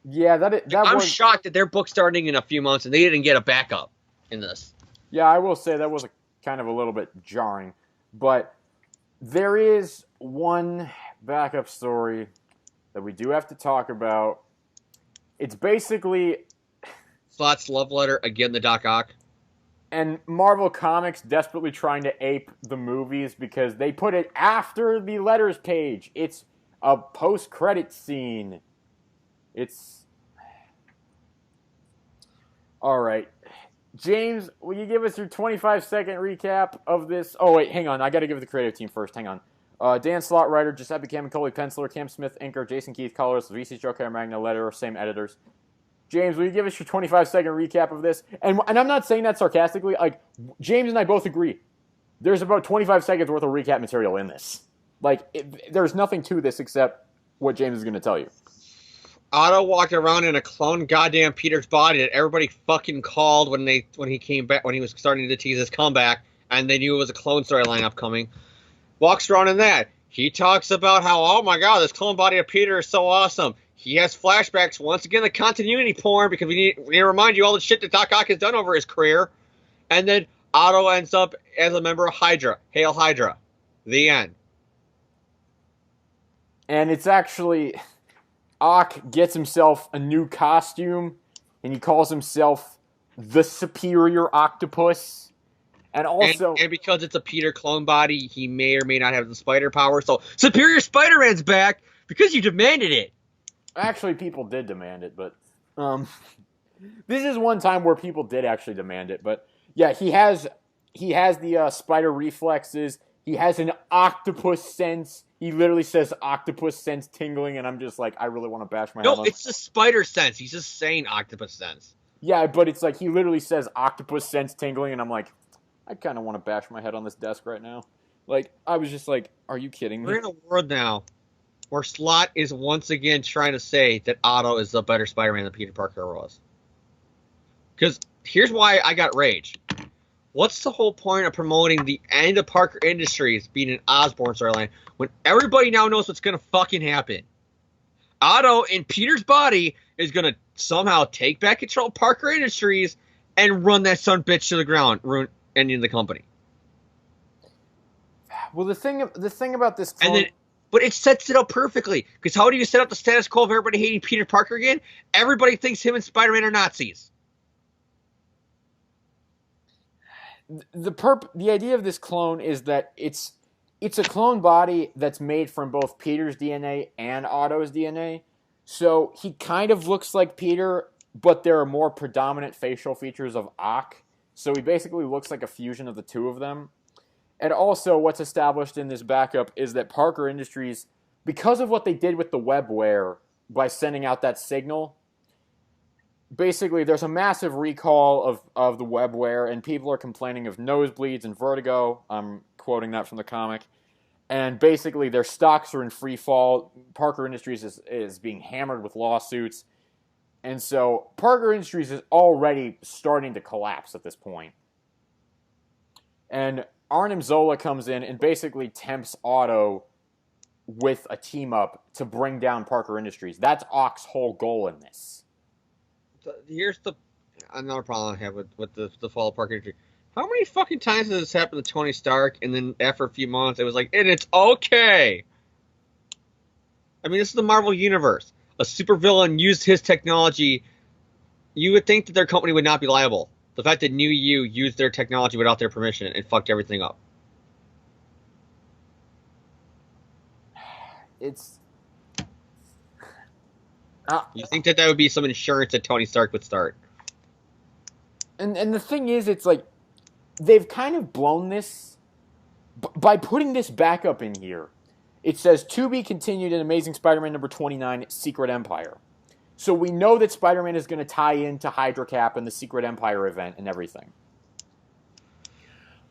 Yeah, I'm shocked that their book's starting in a few months and they didn't get a backup in this. Yeah, I will say that was kind of a little bit jarring. But there is one backup story that we do have to talk about. It's basically... Slott's love letter, again the Doc Ock. And Marvel Comics desperately trying to ape the movies because they put it after the letters page. It's a post-credit scene. It's... Alright. James, will you give us your 25-second recap of this? Oh, wait, hang on. I got to give the creative team first. Hang on. Dan Slott, writer, Giuseppe Camicoli, penciler, Cam Smith, inker, Jason Keith, colorist, VC Joker, Magna, letterer, same editors. James, will you give us your 25-second recap of this? And I'm not saying that sarcastically. Like, James and I both agree. There's about 25 seconds worth of recap material in this. Like, there's nothing to this except what James is going to tell you. Otto walked around in a clone goddamn Peter's body that everybody fucking called when he came back, when he was starting to tease his comeback, and they knew it was a clone storyline upcoming. Walks around in that. He talks about how, oh my god, this clone body of Peter is so awesome. He has flashbacks. Once again, the continuity porn, because we need to remind you all the shit that Doc Ock has done over his career. And then Otto ends up as a member of Hydra. Hail Hydra. The end. And it's actually... Ock gets himself a new costume, and he calls himself the Superior Octopus. And also... And because it's a Peter clone body, he may or may not have the spider power. So, Superior Spider-Man's back because you demanded it. Actually, people did demand it, but... this is one time where people did actually demand it. But, yeah, he has the spider reflexes. He has an octopus sense. He literally says octopus sense tingling, and I'm just like, I really want to bash my head on. No, it's the spider sense. He's just saying octopus sense. Yeah, but it's like he literally says octopus sense tingling, and I'm like, I kind of want to bash my head on this desk right now. Like, I was just like, are you kidding me? We're in a world now where Slott is once again trying to say that Otto is the better Spider-Man than Peter Parker was. Because here's why I got rage. What's the whole point of promoting the end of Parker Industries being an Osborn storyline when everybody now knows what's going to fucking happen? Otto in Peter's body is going to somehow take back control of Parker Industries and run that son bitch to the ground, ending the company. Well, the thing about this clone... But it sets it up perfectly. Because how do you set up the status quo of everybody hating Peter Parker again? Everybody thinks him and Spider-Man are Nazis. The idea of this clone is that it's a clone body that's made from both Peter's DNA and Otto's DNA. So he kind of looks like Peter, but there are more predominant facial features of Ock. So he basically looks like a fusion of the two of them. And also what's established in this backup is that Parker Industries, because of what they did with the webware by sending out that signal, basically there's a massive recall of the webware, and people are complaining of nosebleeds and vertigo. I'm quoting that from the comic. And basically their stocks are in free fall. Parker Industries is being hammered with lawsuits. And so Parker Industries is already starting to collapse at this point. And Arnim Zola comes in and basically tempts Otto with a team-up to bring down Parker Industries. That's Ock's whole goal in this. Here's another problem I have with the fall of Parker Industries. How many fucking times has this happened to Tony Stark, and then after a few months it was like, and it's okay? I mean, this is the Marvel Universe. A supervillain used his technology. You would think that their company would not be liable. The fact that New You used their technology without their permission and fucked everything up. It's... you think that would be some insurance that Tony Stark would start? And the thing is, it's like, they've kind of blown this by putting this backup in here. It says, to be continued in Amazing Spider-Man number 29, Secret Empire. So we know that Spider-Man is going to tie into Hydra Cap and the Secret Empire event and everything.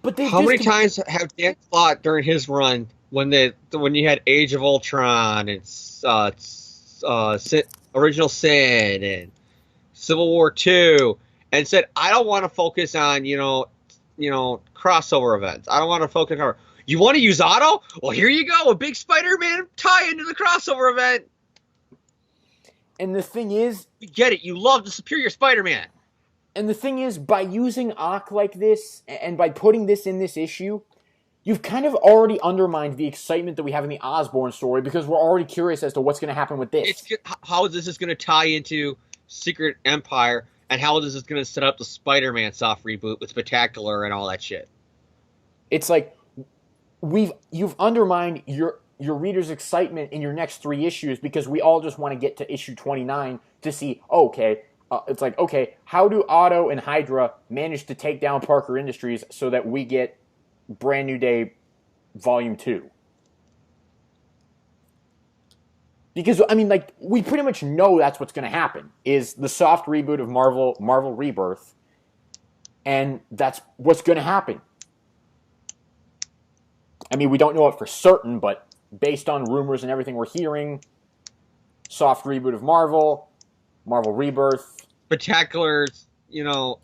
But how many times have Dan Slott during his run, when you had Age of Ultron and Original Sin and Civil War 2, and said, I don't want to focus on crossover events. I don't want to focus on. You want to use Otto? Well, here you go, a big Spider-Man tie into the crossover event. And the thing is... You get it. You love the Superior Spider-Man. And the thing is, by using Ock like this, and by putting this in this issue, you've kind of already undermined the excitement that we have in the Osborn story, because we're already curious as to what's going to happen with this. How this is going to tie into Secret Empire, and how this is going to set up the Spider-Man soft reboot with Spectacular and all that shit. It's like, you've undermined your reader's excitement in your next 3 issues, because we all just want to get to issue 29 to see, okay, It's like, okay, how do Otto and Hydra manage to take down Parker Industries so that we get Brand New Day Volume 2? Because, I mean, like, we pretty much know that's what's going to happen, is the soft reboot of Marvel Rebirth, and that's what's going to happen. I mean, we don't know it for certain, but based on rumors and everything we're hearing, soft reboot of Marvel Rebirth. Spectacular's,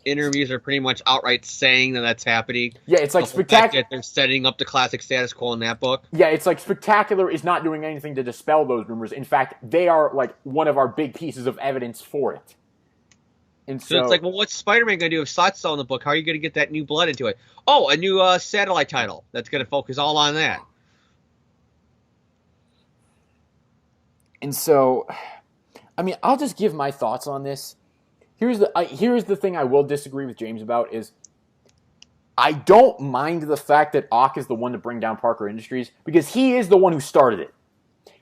interviews are pretty much outright saying that that's happening. Yeah, it's like Spectacular. They're setting up the classic status quo in that book. Yeah, it's like Spectacular is not doing anything to dispel those rumors. In fact, they are like one of our big pieces of evidence for it. And so it's like, well, what's Spider-Man going to do if Slot's still in the book? How are you going to get that new blood into it? Oh, a new satellite title that's going to focus all on that. And so, I mean, I'll just give my thoughts on this. Here's the thing I will disagree with James about is I don't mind the fact that Ock is the one to bring down Parker Industries because he is the one who started it.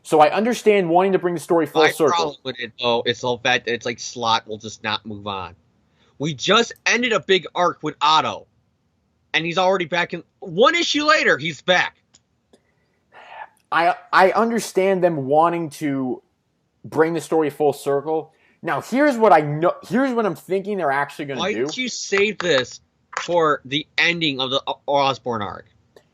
So I understand wanting to bring the story full circle. My problem with it, though, is the fact that it's like Slott will just not move on. We just ended a big arc with Otto, and he's already back in. One issue later, he's back. I understand them wanting to bring the story full circle. Now, here's what I know. Here's what I'm thinking they're actually going to do. Why did you save this for the ending of the Osborn arc?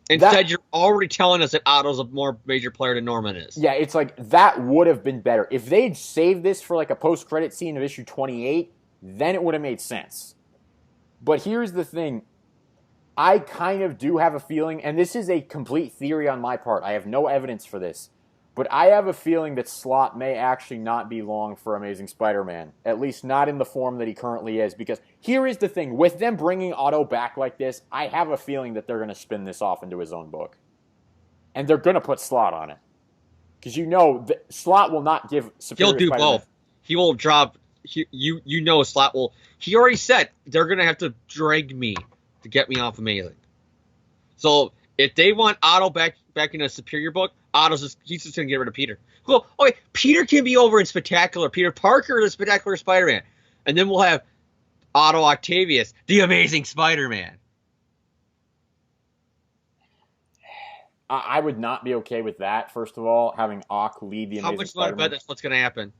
Instead, you're already telling us that Otto's a more major player than Norman is. Yeah, it's like that would have been better. If they'd saved this for like a post-credit scene of issue 28, then it would have made sense. But here's the thing. I kind of do have a feeling, and this is a complete theory on my part. I have no evidence for this. But I have a feeling that Slott may actually not be long for Amazing Spider-Man. At least not in the form that he currently is. Because here is the thing. With them bringing Otto back like this, I have a feeling that they're going to spin this off into his own book. And they're going to put Slott on it. Because Slott will not give Superior Spider-Man. He'll do both. He will drop... Slott will... He already said they're going to have to drag me to get me off Amazing. So if they want Otto back in a Superior book... he's just going to get rid of Peter. Well, okay, Peter can be over in Spectacular. Peter Parker, the Spectacular Spider-Man. And then we'll have Otto Octavius, the Amazing Spider-Man. I would not be okay with that, first of all, having Ock lead the Amazing Spider-Man. How much you want to bet that's what's going to happen?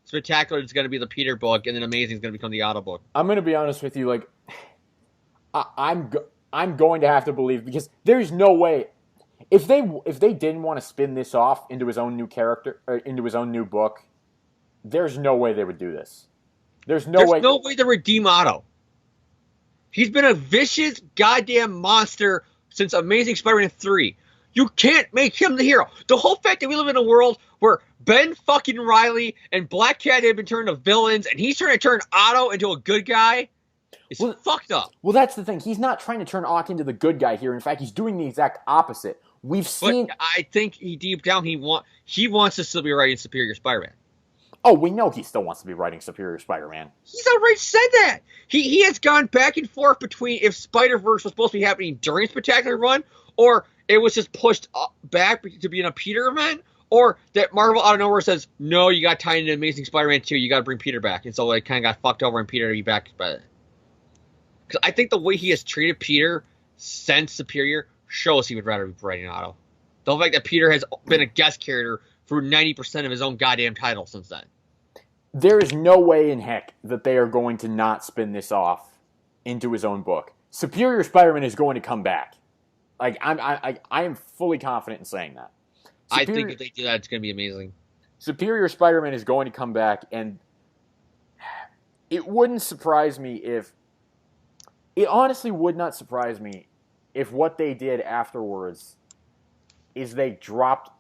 Spectacular is going to be the Peter book, and then Amazing is going to become the Otto book. I'm going to be honest with you, like, I'm going to have to believe, because there's no way... If they didn't want to spin this off into his own new character, or into his own new book, there's no way they would do this. There's no way to redeem Otto. He's been a vicious goddamn monster since Amazing Spider-Man 3. You can't make him the hero. The whole fact that we live in a world where Ben fucking Riley and Black Cat have been turned to villains, and he's trying to turn Otto into a good guy, is fucked up. Well, that's the thing. He's not trying to turn Ock into the good guy here. In fact, he's doing the exact opposite. We've seen. But I think deep down he wants to still be writing Superior Spider-Man. Oh, we know he still wants to be writing Superior Spider-Man. He's already said that. He has gone back and forth between if Spider-Verse was supposed to be happening during Spectacular Run, or it was just pushed back to being a Peter event, or that Marvel out of nowhere says, no, you got tied into Amazing Spider-Man 2, you got to bring Peter back. And so it kind of got fucked over and Peter to be back. Because I think the way he has treated Peter since Superior shows he would rather be writing Otto. The fact that Peter has been a guest character for 90% of his own goddamn title since then. There is no way in heck that they are going to not spin this off into his own book. Superior Spider-Man is going to come back. Like I am fully confident in saying that. I think if they do that, it's going to be amazing. Superior Spider-Man is going to come back, and it wouldn't surprise me if... It honestly would not surprise me if what they did afterwards is they dropped...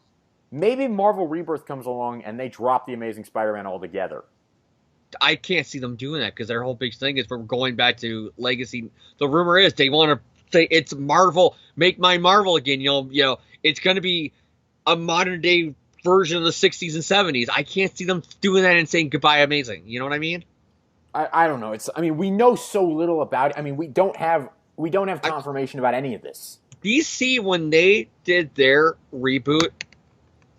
Maybe Marvel Rebirth comes along and they drop the Amazing Spider-Man altogether. I can't see them doing that because their whole big thing is we're going back to Legacy. The rumor is they want to say it's Marvel, make my Marvel again. You know, it's going to be a modern day version of the 60s and 70s. I can't see them doing that and saying goodbye Amazing. You know what I mean? I don't know. We know so little about it. We don't have confirmation about any of this. DC, when they did their reboot,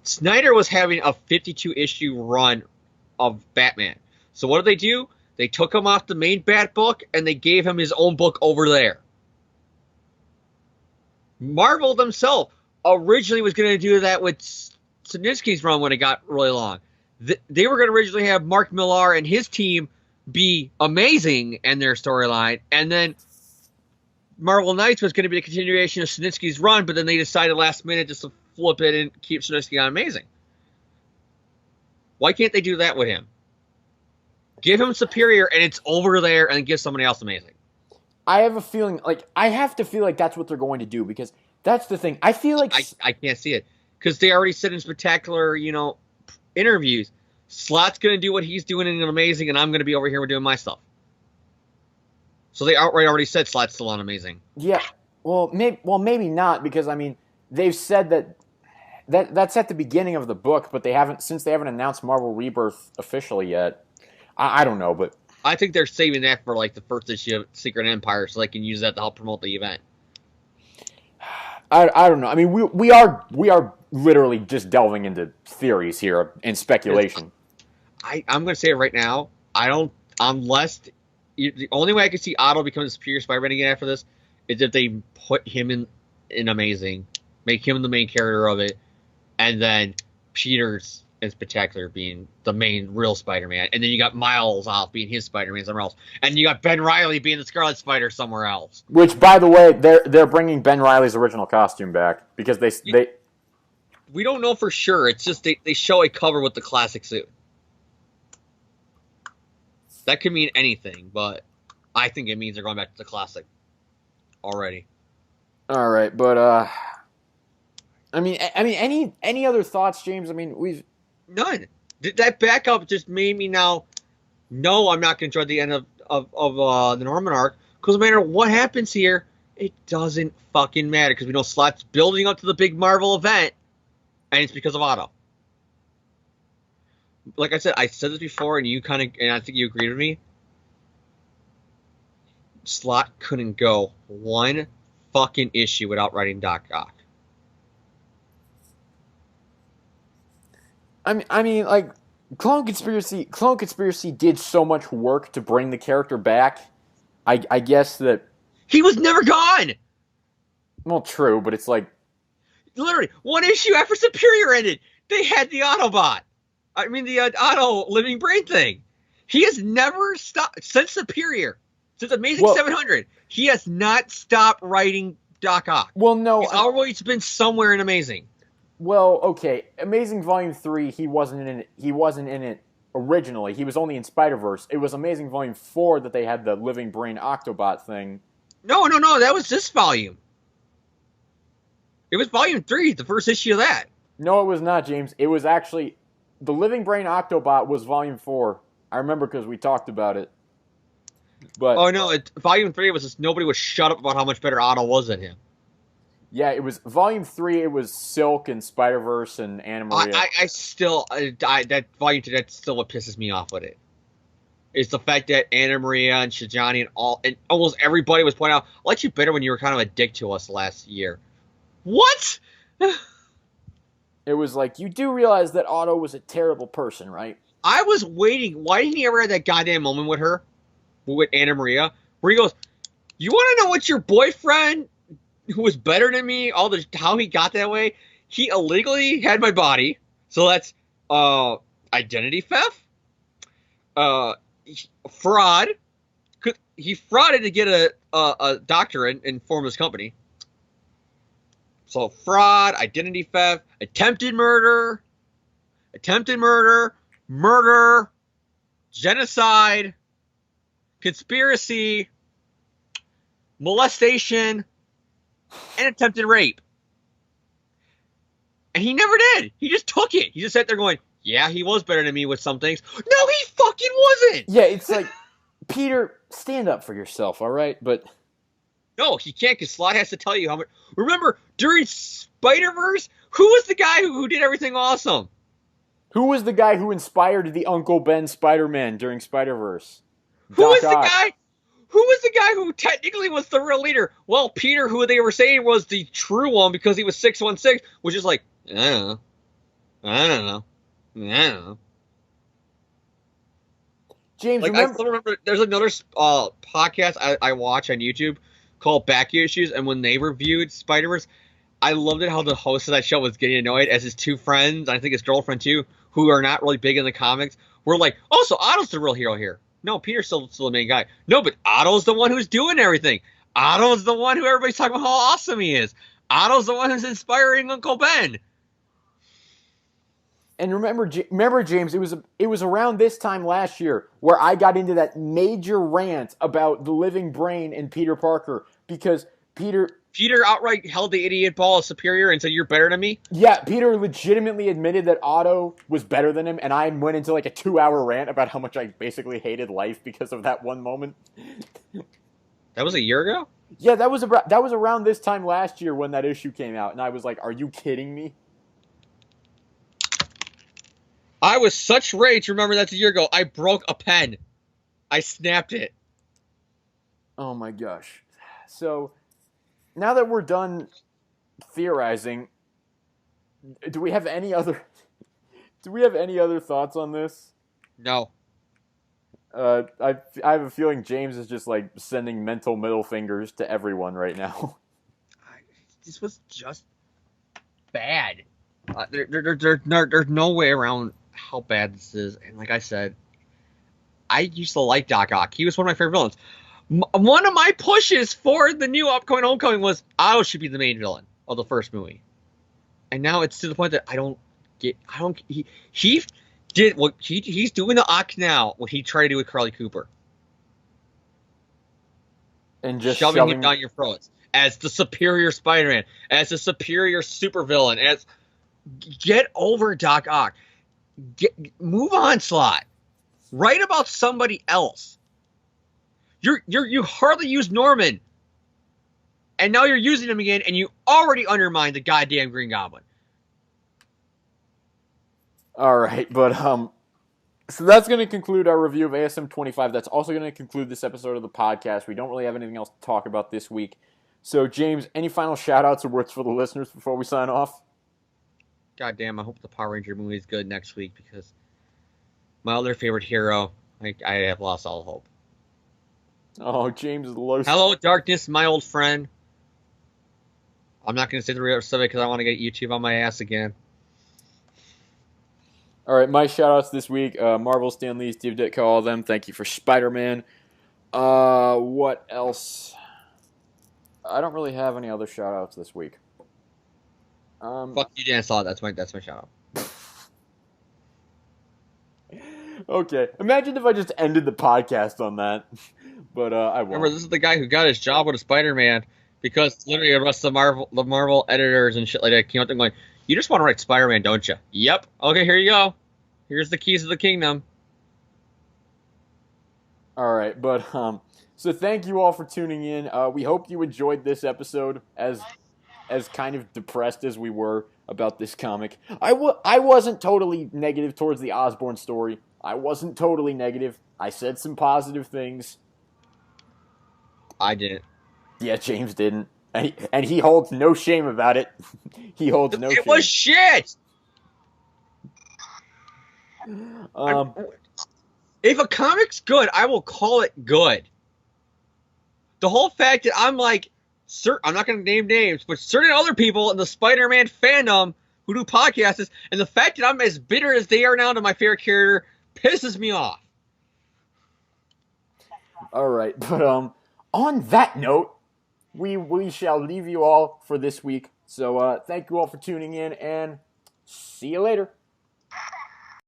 Snyder was having a 52-issue run of Batman. So what did they do? They took him off the main Bat book, and they gave him his own book over there. Marvel themselves originally was going to do that with Sinitsky's run when it got really long. They were going to originally have Mark Millar and his team be amazing in their storyline, and then Marvel Knights was going to be a continuation of Sinitsky's run, but then they decided last minute just to flip it and keep Sinitsky on amazing. Why can't they do that with him? Give him Superior, and it's over there, and give somebody else amazing. I have a feeling, I have to feel like that's what they're going to do, because that's the thing. I feel like... I can't see it, because they already said in spectacular, interviews, Slot's going to do what he's doing in amazing, and I'm going to be over here doing my stuff. So they outright already said Slot's still on amazing. Yeah, well, maybe not, because, they've said that's at the beginning of the book, but they haven't announced Marvel Rebirth officially yet. I don't know, but... I think they're saving that for, the first issue of Secret Empire, so they can use that to help promote the event. I don't know. We are literally just delving into theories here and speculation. I'm going to say it right now. Unless... The only way I can see Otto becoming a Superior Spider-Man again after this is if they put him in Amazing, make him the main character of it, and then Peter's in Spectacular being the main real Spider-Man, and then you got Miles off being his Spider-Man somewhere else, and you got Ben Reilly being the Scarlet Spider somewhere else. Which, by the way, they're bringing Ben Reilly's original costume back because they we don't know for sure. It's just they show a cover with the classic suit. That could mean anything, but I think it means they're going back to the classic already. All right, but any other thoughts, James? We've none. That backup just made me now know I'm not going to enjoy the end of the Norman arc, because no matter what happens here, it doesn't fucking matter, because we know Slot's building up to the big Marvel event, and it's because of Otto. Like I said this before, and I think you agreed with me. Slot couldn't go one fucking issue without writing Doc Ock. Clone Conspiracy did so much work to bring the character back. I guess that he was never gone. Well, true, but it's literally one issue after Superior ended, they had the Autobot. The Auto Living Brain thing. He has never stopped since Superior, since Amazing 700. He has not stopped writing Doc Ock. Well, no, he's always been somewhere in Amazing. Well, okay, Amazing Volume 3, he wasn't in it originally. He was only in Spider-Verse. It was Amazing Volume 4 that they had the Living Brain Octobot thing. No, that was this volume. It was Volume 3, the first issue of that. No, it was not, James. It was actually... The Living Brain Octobot was Volume 4. I remember because we talked about it. But oh, no, Volume 3 was just nobody was shut up about how much better Otto was than him. Yeah, it was Volume 3, it was Silk and Spider-Verse and Anna Maria. That Volume 2, that's still what pisses me off with it. It's the fact that Anna Maria and Shijani and almost everybody was pointing out, I liked you better when you were kind of a dick to us last year. What? It was like, you do realize that Otto was a terrible person, right? I was waiting. Why didn't he ever have that goddamn moment with her? With Anna Maria? Where he goes, you want to know what your boyfriend, who was better than me, how he got that way? He illegally had my body. So that's identity theft. Fraud. He frauded to get a doctorate and form his company. So fraud, identity theft, attempted murder, murder, genocide, conspiracy, molestation, and attempted rape. And he never did. He just took it. He just sat there going, yeah, he was better than me with some things. No, he fucking wasn't. Yeah, it's like, Peter, stand up for yourself, all right? But... No, he can't, because Slot has to tell you how much... Remember, during Spider-Verse, who was the guy who did everything awesome? Who was the guy who inspired the Uncle Ben Spider-Man during Spider-Verse? Who was the guy who technically was the real leader? Well, Peter, who they were saying was the true one because he was 616, was just like, I don't know. James, Like, I remember? still remember there's another podcast I watch on YouTube called Back Issues, and when they reviewed Spider-Verse, I loved it how the host of that show was getting annoyed as his two friends, and I think his girlfriend too, who are not really big in the comics, were like, "Oh, so Otto's the real hero here." No, Peter's still the main guy. No, but Otto's the one who's doing everything. Otto's the one who everybody's talking about how awesome he is. Otto's the one who's inspiring Uncle Ben. And remember, James, it was around this time last year where I got into that major rant about the living brain in Peter Parker because Peter outright held the idiot ball as superior and said, "You're better than me." Yeah, Peter legitimately admitted that Otto was better than him, and I went into like a 2-hour rant about how much I basically hated life because of that one moment. That was a year ago? Yeah, that was around this time last year when that issue came out, and I was like, "Are you kidding me?" I was such rage. Remember, that's a year ago. I broke a pen. I snapped it. Oh my gosh. So, now that we're done theorizing, do we have any other thoughts on this? No. I have a feeling James is just like sending mental middle fingers to everyone right now. This was just bad. There's no way around how bad this is. And like I said, I used to like Doc Ock. He was one of my favorite villains. One of my pushes for the new upcoming Homecoming was Otto should be the main villain of the first movie. And now it's to the point that he did what he's doing the Ock now, what he tried to do with Carly Cooper. And just shoving him down your throats as the superior Spider-Man, as the superior supervillain, as get over Doc Ock. Move on, Slott. Write about somebody else. You hardly used Norman, and now you're using him again, and you already undermined the goddamn Green Goblin. All right, but so that's going to conclude our review of ASM 25. That's also going to conclude this episode of the podcast. We don't really have anything else to talk about this week. So, James, any final shout-outs or words for the listeners before we sign off? Goddamn, I hope the Power Ranger movie is good next week because my other favorite hero, I have lost all hope. Oh, James is the lowest. Hello, darkness, my old friend. I'm not going to say the rest of it because I want to get YouTube on my ass again. All right, my shout-outs this week. Marvel, Stan Lee, Steve Ditko, all of them. Thank you for Spider-Man. What else? I don't really have any other shout-outs this week. Fuck you, Dan Slott. That's my shout-out. Okay. Imagine if I just ended the podcast on that. But I won't. Remember, this is the guy who got his job with a Spider-Man because literally the rest of the Marvel editors and shit like that came out and going, "You just want to write Spider-Man, don't you?" Yep. Okay, here you go. Here's the keys to the kingdom. All right, but so thank you all for tuning in. We hope you enjoyed this episode as kind of depressed as we were about this comic. I wasn't totally negative towards the Osborn story. I wasn't totally negative. I said some positive things. I didn't. Yeah, James didn't. And he holds no shame about it. He holds no shame. It was shit! If a comic's good, I will call it good. The whole fact that I'm like, I'm not going to name names, but certain other people in the Spider-Man fandom who do podcasts, and the fact that I'm as bitter as they are now to my favorite character pisses me off. All right, but on that note, we shall leave you all for this week. So thank you all for tuning in, and see you later.